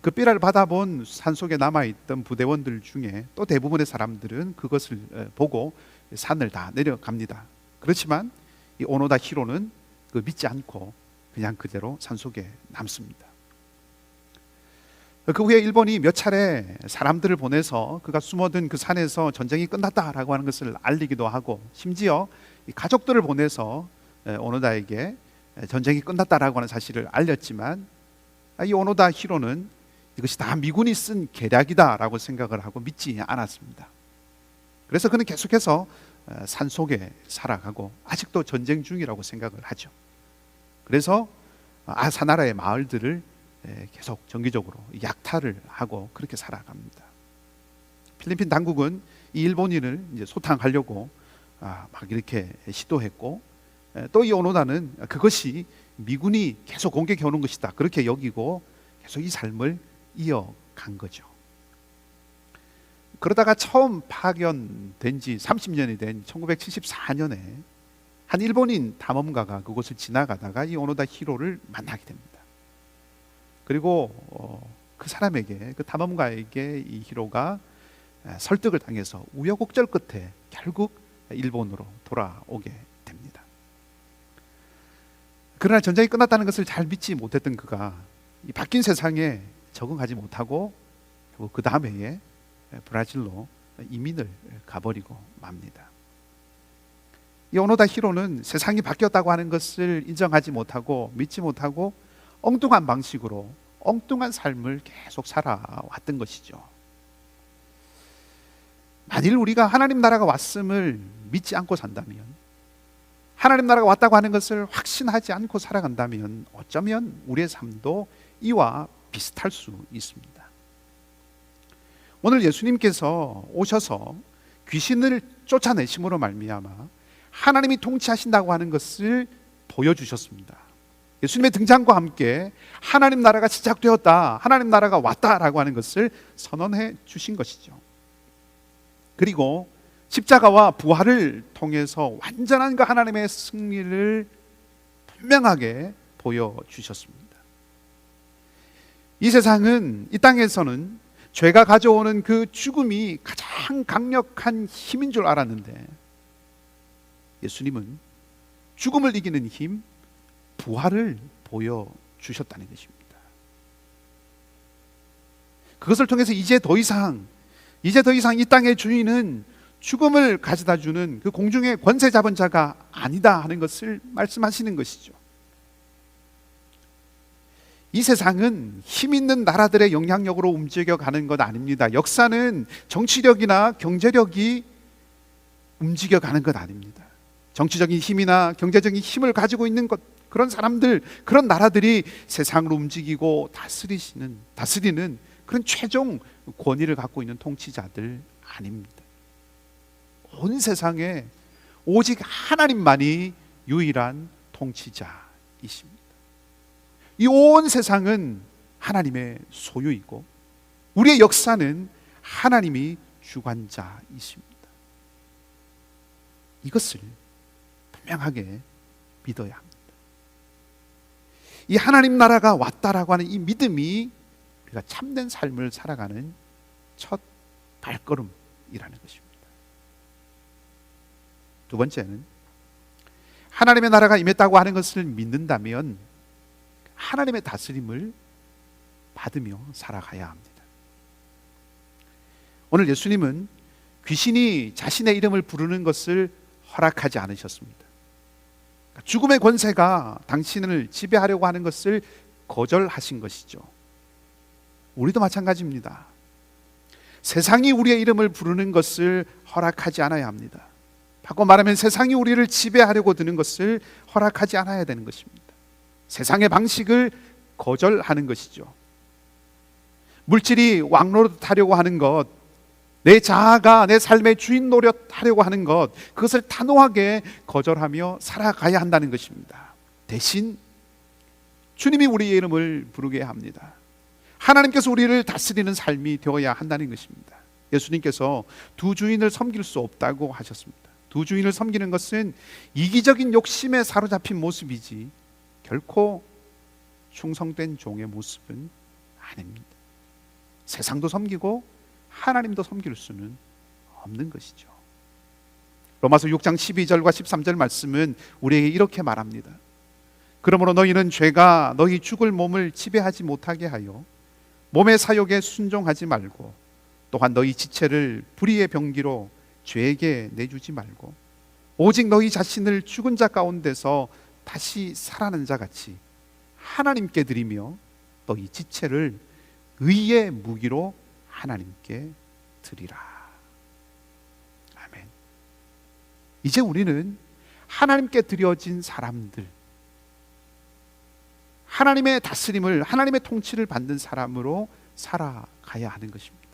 그 삐라를 받아본 산속에 남아있던 부대원들 중에 또 대부분의 사람들은 그것을 보고 산을 다 내려갑니다. 그렇지만 이 오노다 히로는 그 믿지 않고 그냥 그대로 산속에 남습니다. 그 후에 일본이 몇 차례 사람들을 보내서 그가 숨어든 그 산에서 전쟁이 끝났다라고 하는 것을 알리기도 하고, 심지어 가족들을 보내서 오노다에게 전쟁이 끝났다라고 하는 사실을 알렸지만, 이 오노다 히로는 이것이 다 미군이 쓴 계략이다라고 생각을 하고 믿지 않았습니다. 그래서 그는 계속해서 산속에 살아가고 아직도 전쟁 중이라고 생각을 하죠. 그래서 아사나라의 마을들을 계속 정기적으로 약탈을 하고 그렇게 살아갑니다. 필리핀 당국은 이 일본인을 이제 소탕하려고 막 이렇게 시도했고, 또 이 오노다는 그것이 미군이 계속 공격해 오는 것이다 그렇게 여기고 계속 이 삶을 이어간 거죠. 그러다가 처음 파견된 지 30년이 된 1974년에 한 일본인 탐험가가 그곳을 지나가다가 이 오노다 히로를 만나게 됩니다. 그리고 그 사람에게, 그 탐험가에게 이 히로가 설득을 당해서 우여곡절 끝에 결국 일본으로 돌아오게 됩니다. 그러나 전쟁이 끝났다는 것을 잘 믿지 못했던 그가 이 바뀐 세상에 적응하지 못하고 결국 그 다음 해에 브라질로 이민을 가버리고 맙니다. 이 오노다 히로는 세상이 바뀌었다고 하는 것을 인정하지 못하고 믿지 못하고 엉뚱한 방식으로 엉뚱한 삶을 계속 살아왔던 것이죠. 만일 우리가 하나님 나라가 왔음을 믿지 않고 산다면, 하나님 나라가 왔다고 하는 것을 확신하지 않고 살아간다면 어쩌면 우리의 삶도 이와 비슷할 수 있습니다. 오늘 예수님께서 오셔서 귀신을 쫓아내심으로 말미암아 하나님이 통치하신다고 하는 것을 보여주셨습니다. 예수님의 등장과 함께 하나님 나라가 시작되었다, 하나님 나라가 왔다라고 하는 것을 선언해 주신 것이죠. 그리고 십자가와 부활을 통해서 완전한 그 하나님의 승리를 분명하게 보여주셨습니다. 이 세상은, 이 땅에서는 죄가 가져오는 그 죽음이 가장 강력한 힘인 줄 알았는데 예수님은 죽음을 이기는 힘, 부활을 보여주셨다는 것입니다. 그것을 통해서 이제 더 이상 이 땅의 주인은 죽음을 가져다 주는 그 공중의 권세 잡은 자가 아니다 하는 것을 말씀하시는 것이죠. 이 세상은 힘 있는 나라들의 영향력으로 움직여가는 것 아닙니다. 역사는 정치력이나 경제력이 움직여가는 것 아닙니다. 정치적인 힘이나 경제적인 힘을 가지고 있는 그런 사람들, 그런 나라들이 세상을 움직이고 다스리는 그런 최종 권위를 갖고 있는 통치자들 아닙니다. 온 세상에 오직 하나님만이 유일한 통치자이십니다. 이 온 세상은 하나님의 소유이고 우리의 역사는 하나님이 주관자이십니다. 이것을 분명하게 믿어야 합니다. 이 하나님 나라가 왔다라고 하는 이 믿음이 우리가 참된 삶을 살아가는 첫 발걸음이라는 것입니다. 두 번째는 하나님의 나라가 임했다고 하는 것을 믿는다면 하나님의 다스림을 받으며 살아가야 합니다. 오늘 예수님은 귀신이 자신의 이름을 부르는 것을 허락하지 않으셨습니다. 죽음의 권세가 당신을 지배하려고 하는 것을 거절하신 것이죠. 우리도 마찬가지입니다. 세상이 우리의 이름을 부르는 것을 허락하지 않아야 합니다. 바꿔 말하면 세상이 우리를 지배하려고 드는 것을 허락하지 않아야 되는 것입니다. 세상의 방식을 거절하는 것이죠. 물질이 왕노릇하려고 하는 것, 내 자아가 내 삶의 주인 노릇하려고 하는 것, 그것을 단호하게 거절하며 살아가야 한다는 것입니다. 대신 주님이 우리의 이름을 부르게 합니다. 하나님께서 우리를 다스리는 삶이 되어야 한다는 것입니다. 예수님께서 두 주인을 섬길 수 없다고 하셨습니다. 두 주인을 섬기는 것은 이기적인 욕심에 사로잡힌 모습이지 결코 충성된 종의 모습은 아닙니다. 세상도 섬기고 하나님도 섬길 수는 없는 것이죠. 로마서 6장 12절과 13절 말씀은 우리에게 이렇게 말합니다. 그러므로 너희는 죄가 너희 죽을 몸을 지배하지 못하게 하여 몸의 사욕에 순종하지 말고 또한 너희 지체를 불의의 병기로 죄에게 내주지 말고 오직 너희 자신을 죽은 자 가운데서 다시 살아난 자 같이 하나님께 드리며 너희 지체를 의의 무기로 하나님께 드리라. 아멘. 이제 우리는 하나님께 드려진 사람들, 하나님의 다스림을, 하나님의 통치를 받는 사람으로 살아가야 하는 것입니다.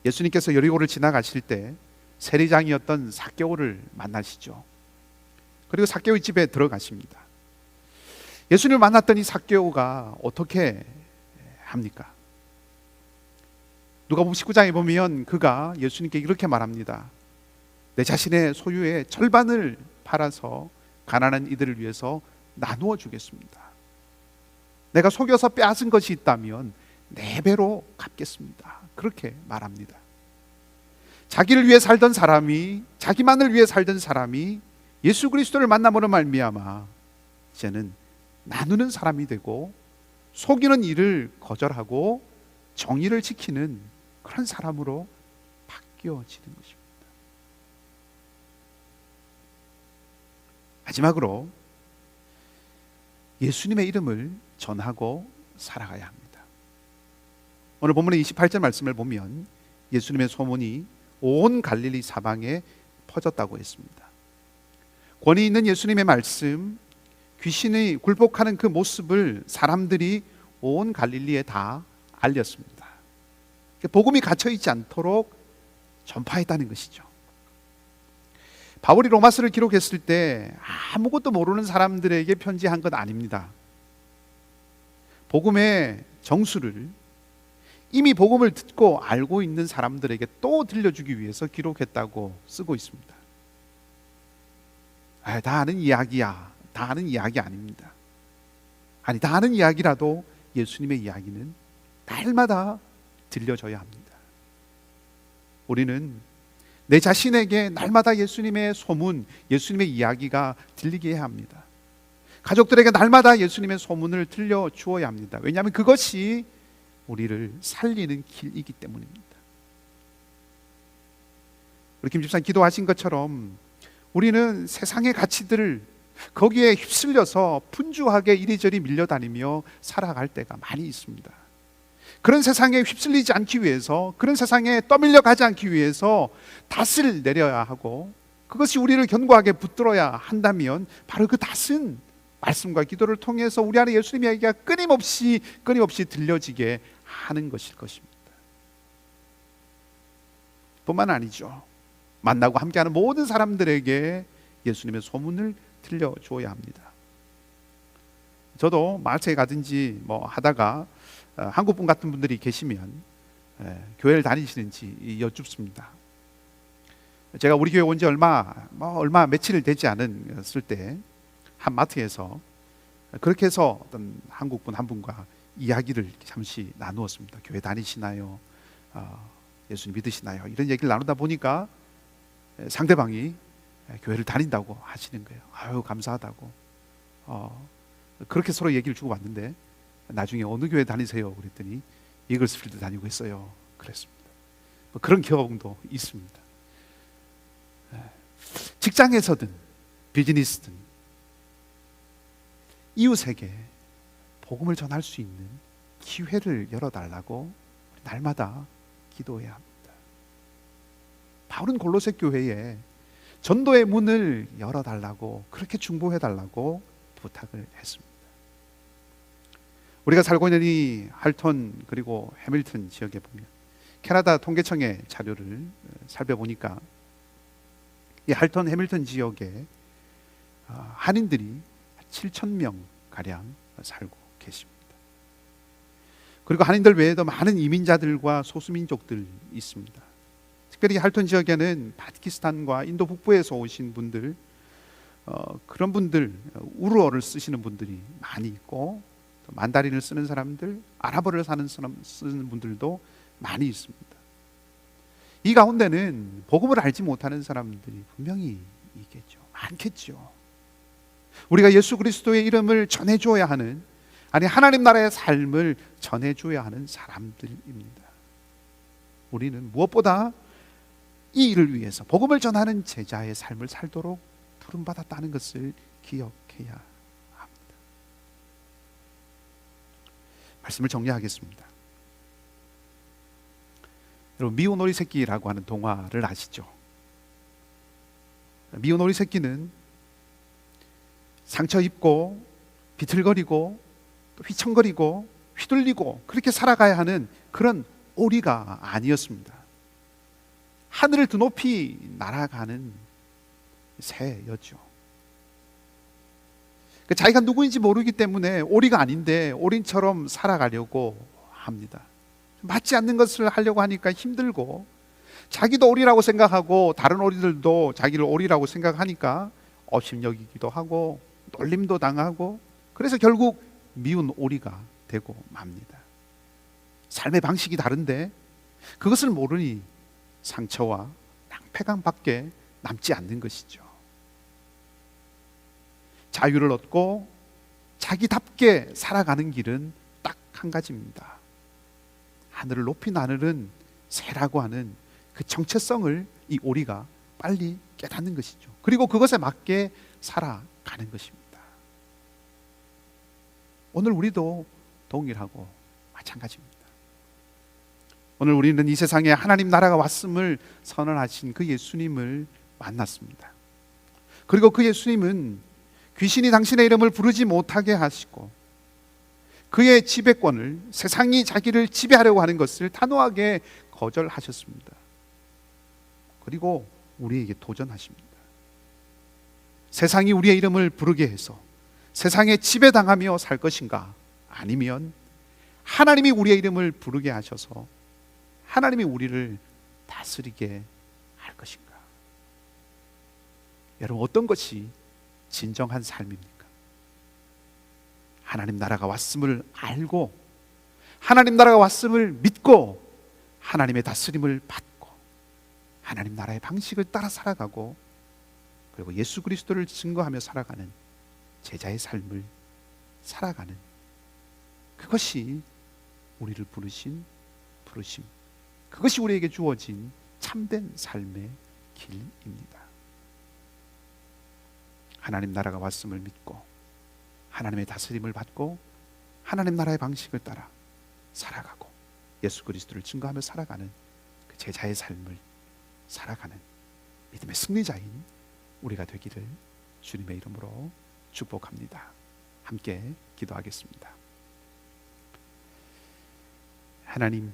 예수님께서 여리고를 지나가실 때 세리장이었던 삭개오를 만나시죠. 그리고 삭개오의 집에 들어가십니다. 예수님을 만났더니 삭개오가 어떻게 합니까? 누가복음 19장에 보면 그가 예수님께 이렇게 말합니다. 내 자신의 소유의 절반을 팔아서 가난한 이들을 위해서 나누어 주겠습니다. 내가 속여서 빼앗은 것이 있다면 4배로 갚겠습니다. 그렇게 말합니다. 자기를 위해 살던 사람이, 자기만을 위해 살던 사람이 예수 그리스도를 만남으로 말미암아 이제는 나누는 사람이 되고 속이는 일을 거절하고 정의를 지키는 그런 사람으로 바뀌어지는 것입니다. 마지막으로 예수님의 이름을 전하고 살아가야 합니다. 오늘 본문의 28절 말씀을 보면 예수님의 소문이 온 갈릴리 사방에 퍼졌다고 했습니다. 권위 있는 예수님의 말씀, 귀신이 굴복하는 그 모습을 사람들이 온 갈릴리에 다 알렸습니다. 복음이 갇혀있지 않도록 전파했다는 것이죠. 바울이 로마서를 기록했을 때 아무것도 모르는 사람들에게 편지한 것 아닙니다. 복음의 정수를 이미 복음을 듣고 알고 있는 사람들에게 또 들려주기 위해서 기록했다고 쓰고 있습니다. 다 아는 이야기야. 다 아는 이야기 아닙니다. 아니, 다 아는 이야기라도 예수님의 이야기는 날마다 들려줘야 합니다. 우리는 내 자신에게 날마다 예수님의 소문, 예수님의 이야기가 들리게 해야 합니다. 가족들에게 날마다 예수님의 소문을 들려주어야 합니다. 왜냐하면 그것이 우리를 살리는 길이기 때문입니다. 우리 김 집사님 기도하신 것처럼 우리는 세상의 가치들을 거기에 휩쓸려서 분주하게 이리저리 밀려다니며 살아갈 때가 많이 있습니다. 그런 세상에 휩쓸리지 않기 위해서, 그런 세상에 떠밀려 가지 않기 위해서 닷을 내려야 하고, 그것이 우리를 견고하게 붙들어야 한다면 바로 그 닷은 말씀과 기도를 통해서 우리 안에 예수님의 이야기가 끊임없이 들려지게 하는 것일 것입니다. 뿐만 아니죠. 만나고 함께하는 모든 사람들에게 예수님의 소문을 들려주어야 합니다. 저도 마을에 가든지 하다가 한국분 같은 분들이 계시면 교회를 다니시는지 여쭙습니다. 제가 우리 교회 온 지 얼마 며칠 되지 않았을 때 한 마트에서 그렇게 해서 어떤 한국분 한 분과 이야기를 잠시 나누었습니다. 교회 다니시나요? 예수님 믿으시나요? 이런 얘기를 나누다 보니까 상대방이 교회를 다닌다고 하시는 거예요. 아유, 감사하다고. 그렇게 서로 얘기를 주고 왔는데 나중에 어느 교회 다니세요? 그랬더니 이글스필드 다니고 있어요. 그랬습니다. 그런 경험도 있습니다. 직장에서든 비즈니스든 이웃에게 복음을 전할 수 있는 기회를 열어달라고 날마다 기도해야 합니다. 바울은 골로새 교회에 전도의 문을 열어달라고, 그렇게 중보해달라고 부탁을 했습니다. 우리가 살고 있는 이 할턴 그리고 해밀턴 지역에 보면 캐나다 통계청의 자료를 살펴보니까 이 할턴 해밀턴 지역에 한인들이 7,000명 가량 살고 계십니다. 그리고 한인들 외에도 많은 이민자들과 소수민족들이 있습니다. 특별히 할턴 지역에는 파키스탄과 인도 북부에서 오신 분들, 그런 분들, 우르어를 쓰시는 분들이 많이 있고, 또 만다린을 쓰는 사람들, 아랍어를 쓰는 분들도 많이 있습니다. 이 가운데는 복음을 알지 못하는 사람들이 분명히 있겠죠. 많겠죠. 우리가 예수 그리스도의 이름을 전해줘야 하는, 아니 하나님 나라의 삶을 전해줘야 하는 사람들입니다. 우리는 무엇보다 이 일을 위해서 복음을 전하는 제자의 삶을 살도록 부름받았다는 것을 기억해야 합니다. 말씀을 정리하겠습니다. 여러분, 미운 오리 새끼라고 하는 동화를 아시죠? 미운 오리 새끼는 상처 입고 비틀거리고 또 휘청거리고 휘둘리고 그렇게 살아가야 하는 그런 오리가 아니었습니다. 하늘을 더 높이 날아가는 새였죠. 자기가 누구인지 모르기 때문에 오리가 아닌데 오리처럼 살아가려고 합니다. 맞지 않는 것을 하려고 하니까 힘들고, 자기도 오리라고 생각하고 다른 오리들도 자기를 오리라고 생각하니까 업신여기기도 하고 놀림도 당하고, 그래서 결국 미운 오리가 되고 맙니다. 삶의 방식이 다른데 그것을 모르니 상처와 낭패감밖에 남지 않는 것이죠. 자유를 얻고 자기답게 살아가는 길은 딱 한 가지입니다. 하늘을 높이 나르는 새라고 하는 그 정체성을 이 오리가 빨리 깨닫는 것이죠. 그리고 그것에 맞게 살아가는 것입니다. 오늘 우리도 동일하고 마찬가지입니다. 오늘 우리는 이 세상에 하나님 나라가 왔음을 선언하신 그 예수님을 만났습니다. 그리고 그 예수님은 귀신이 당신의 이름을 부르지 못하게 하시고 그의 지배권을, 세상이 자기를 지배하려고 하는 것을 단호하게 거절하셨습니다. 그리고 우리에게 도전하십니다. 세상이 우리의 이름을 부르게 해서 세상에 지배당하며 살 것인가, 아니면 하나님이 우리의 이름을 부르게 하셔서 하나님이 우리를 다스리게 할 것인가. 여러분, 어떤 것이 진정한 삶입니까? 하나님 나라가 왔음을 알고 하나님 나라가 왔음을 믿고 하나님의 다스림을 받고 하나님 나라의 방식을 따라 살아가고, 그리고 예수 그리스도를 증거하며 살아가는 제자의 삶을 살아가는, 그것이 우리를 부르신 부르심, 그것이 우리에게 주어진 참된 삶의 길입니다. 하나님 나라가 왔음을 믿고 하나님의 다스림을 받고 하나님 나라의 방식을 따라 살아가고 예수 그리스도를 증거하며 살아가는 그 제자의 삶을 살아가는 믿음의 승리자인 우리가 되기를 주님의 이름으로 축복합니다. 함께 기도하겠습니다. 하나님,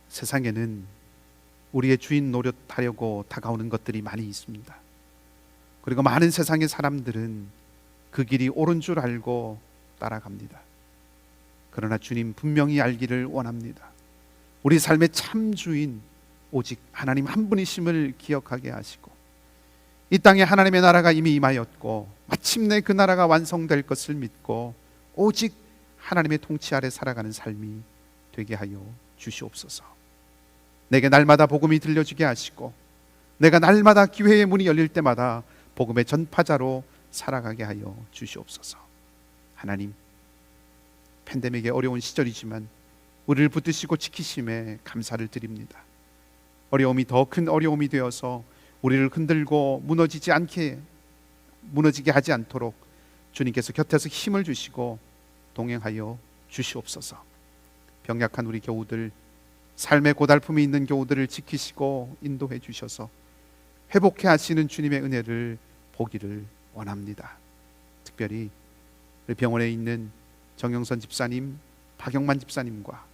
세상에는 우리의 주인 노릇하려고 다가오는 것들이 많이 있습니다. 그리고 많은 세상의 사람들은 그 길이 옳은 줄 알고 따라갑니다. 그러나 주님, 분명히 알기를 원합니다. 우리 삶의 참 주인 오직 하나님 한 분이심을 기억하게 하시고, 이 땅에 하나님의 나라가 이미 임하였고 마침내 그 나라가 완성될 것을 믿고 오직 하나님의 통치 아래 살아가는 삶이 되게 하여 주시옵소서. 내게 날마다 복음이 들려지게 하시고 내가 날마다 기회의 문이 열릴 때마다 복음의 전파자로 살아가게 하여 주시옵소서. 하나님, 팬데믹의 어려운 시절이지만 우리를 붙드시고 지키심에 감사를 드립니다. 어려움이 더 큰 어려움이 되어서 우리를 흔들고 무너지게 하지 않도록 주님께서 곁에서 힘을 주시고 동행하여 주시옵소서. 병약한 우리 교우들, 삶의 고달픔이 있는 교우들을 지키시고 인도해 주셔서 회복해 하시는 주님의 은혜를 보기를 원합니다. 특별히 우리 병원에 있는 정영선 집사님, 박영만 집사님과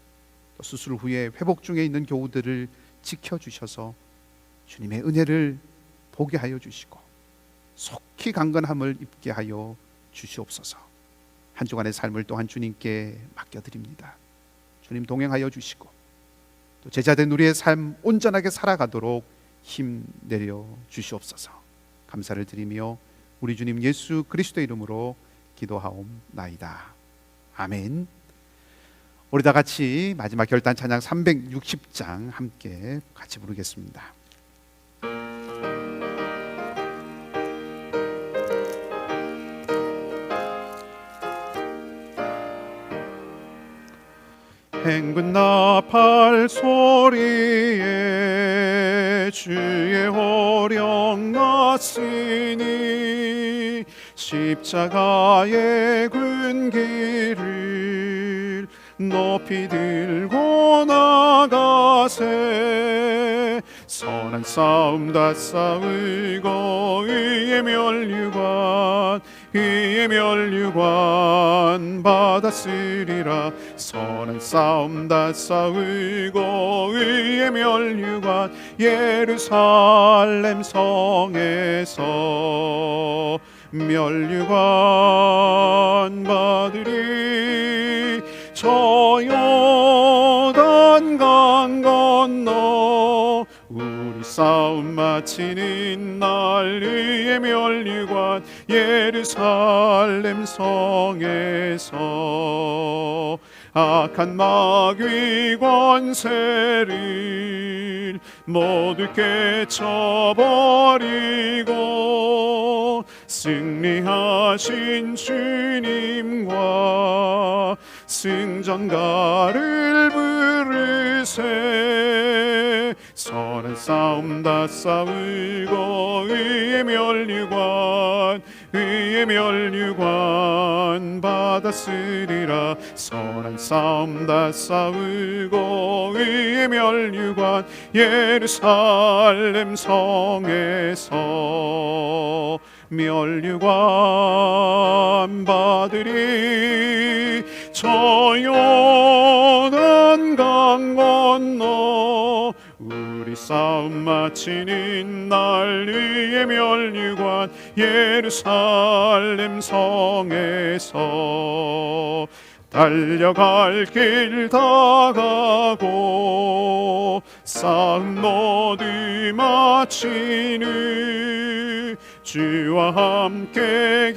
또 수술 후에 회복 중에 있는 교우들을 지켜주셔서 주님의 은혜를 보게 하여 주시고 속히 강건함을 입게 하여 주시옵소서. 한 주간의 삶을 또한 주님께 맡겨드립니다. 주님 동행하여 주시고 또 제자된 우리의 삶 온전하게 살아가도록 힘 내려 주시옵소서. 감사를 드리며 우리 주님 예수 그리스도의 이름으로 기도하옵나이다. 아멘. 우리 다 같이 마지막 결단 찬양 360장 함께 같이 부르겠습니다. 행군 나팔 소리에 주의 호령 났으니 십자가의 군기를 높이 들고 나가세 선한 싸움 다 싸우고 의의 멸류관 받았으리라. 선한 싸움 다 싸우고 의의 멸류관 예루살렘 성에서 멸류관 받으리. 저 요단강 건너 우리 싸움 마치는 날 의의 멸류관 예루살렘 성에서 악한 마귀 권세를 모두 깨쳐버리고 승리하신 주님과 승전가를 부르세. 선한 싸움 다 싸우고 의의 멸류관 받았으리라. 선한 싸움 다 싸우고 의의 멸류관 예루살렘 성에서 멸류관 받으리. 저 요단강 건너 우리 싸움 마치는 날 의의 멸류관 예루살렘 성에서 달려갈 길 다 가고 싸움 모두 마치는 주와 함께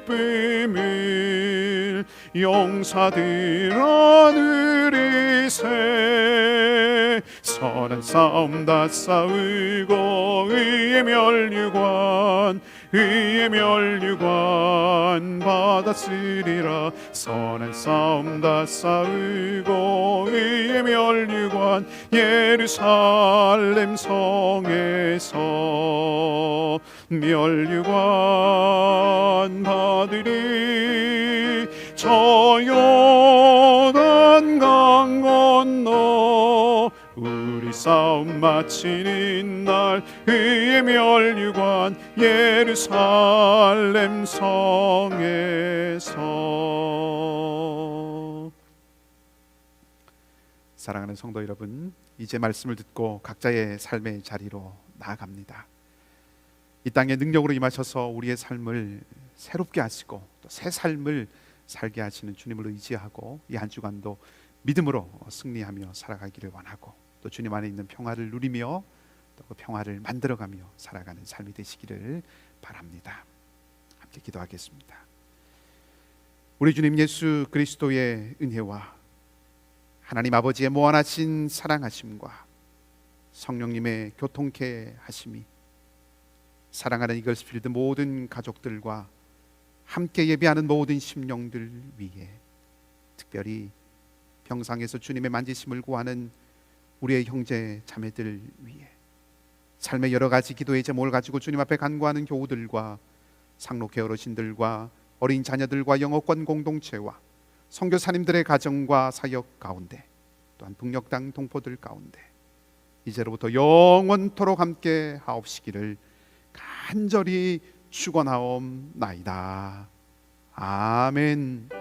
기쁨을 용사들아 누리세. 선한 싸움 다 싸우고 의의 멸류관 받았으리라. 선한 싸움 다 싸우고 의의 멸류관 예루살렘 성에서 멸류관 받으리. 저 요단강 건너 우리 싸움 마치는 날 의의 멸류관 예루살렘 성에서. 사랑하는 성도 여러분, 이제 말씀을 듣고 각자의 삶의 자리로 나아갑니다. 이 땅에 능력으로 임하셔서 우리의 삶을 새롭게 하시고 또 새 삶을 살게 하시는 주님을 의지하고 이 한 주간도 믿음으로 승리하며 살아가기를 원하고 또 주님 안에 있는 평화를 누리며 또 그 평화를 만들어가며 살아가는 삶이 되시기를 바랍니다. 함께 기도하겠습니다. 우리 주님 예수 그리스도의 은혜와 하나님 아버지의 무한하신 사랑하심과 성령님의 교통케 하심이 사랑하는 이글스필드 모든 가족들과 함께 예배하는 모든 심령들 위해, 특별히 병상에서 주님의 만지심을 구하는 우리의 형제 자매들 위해, 삶의 여러 가지 기도의 제목을 가지고 주님 앞에 간구하는 교우들과 상록회 어르신들과 어린 자녀들과 영어권 공동체와 선교사님들의 가정과 사역 가운데, 또한 북녘 동포들 가운데 이제로부터 영원토록 함께 하옵시기를 간절히 축원하옵나이다. 아멘.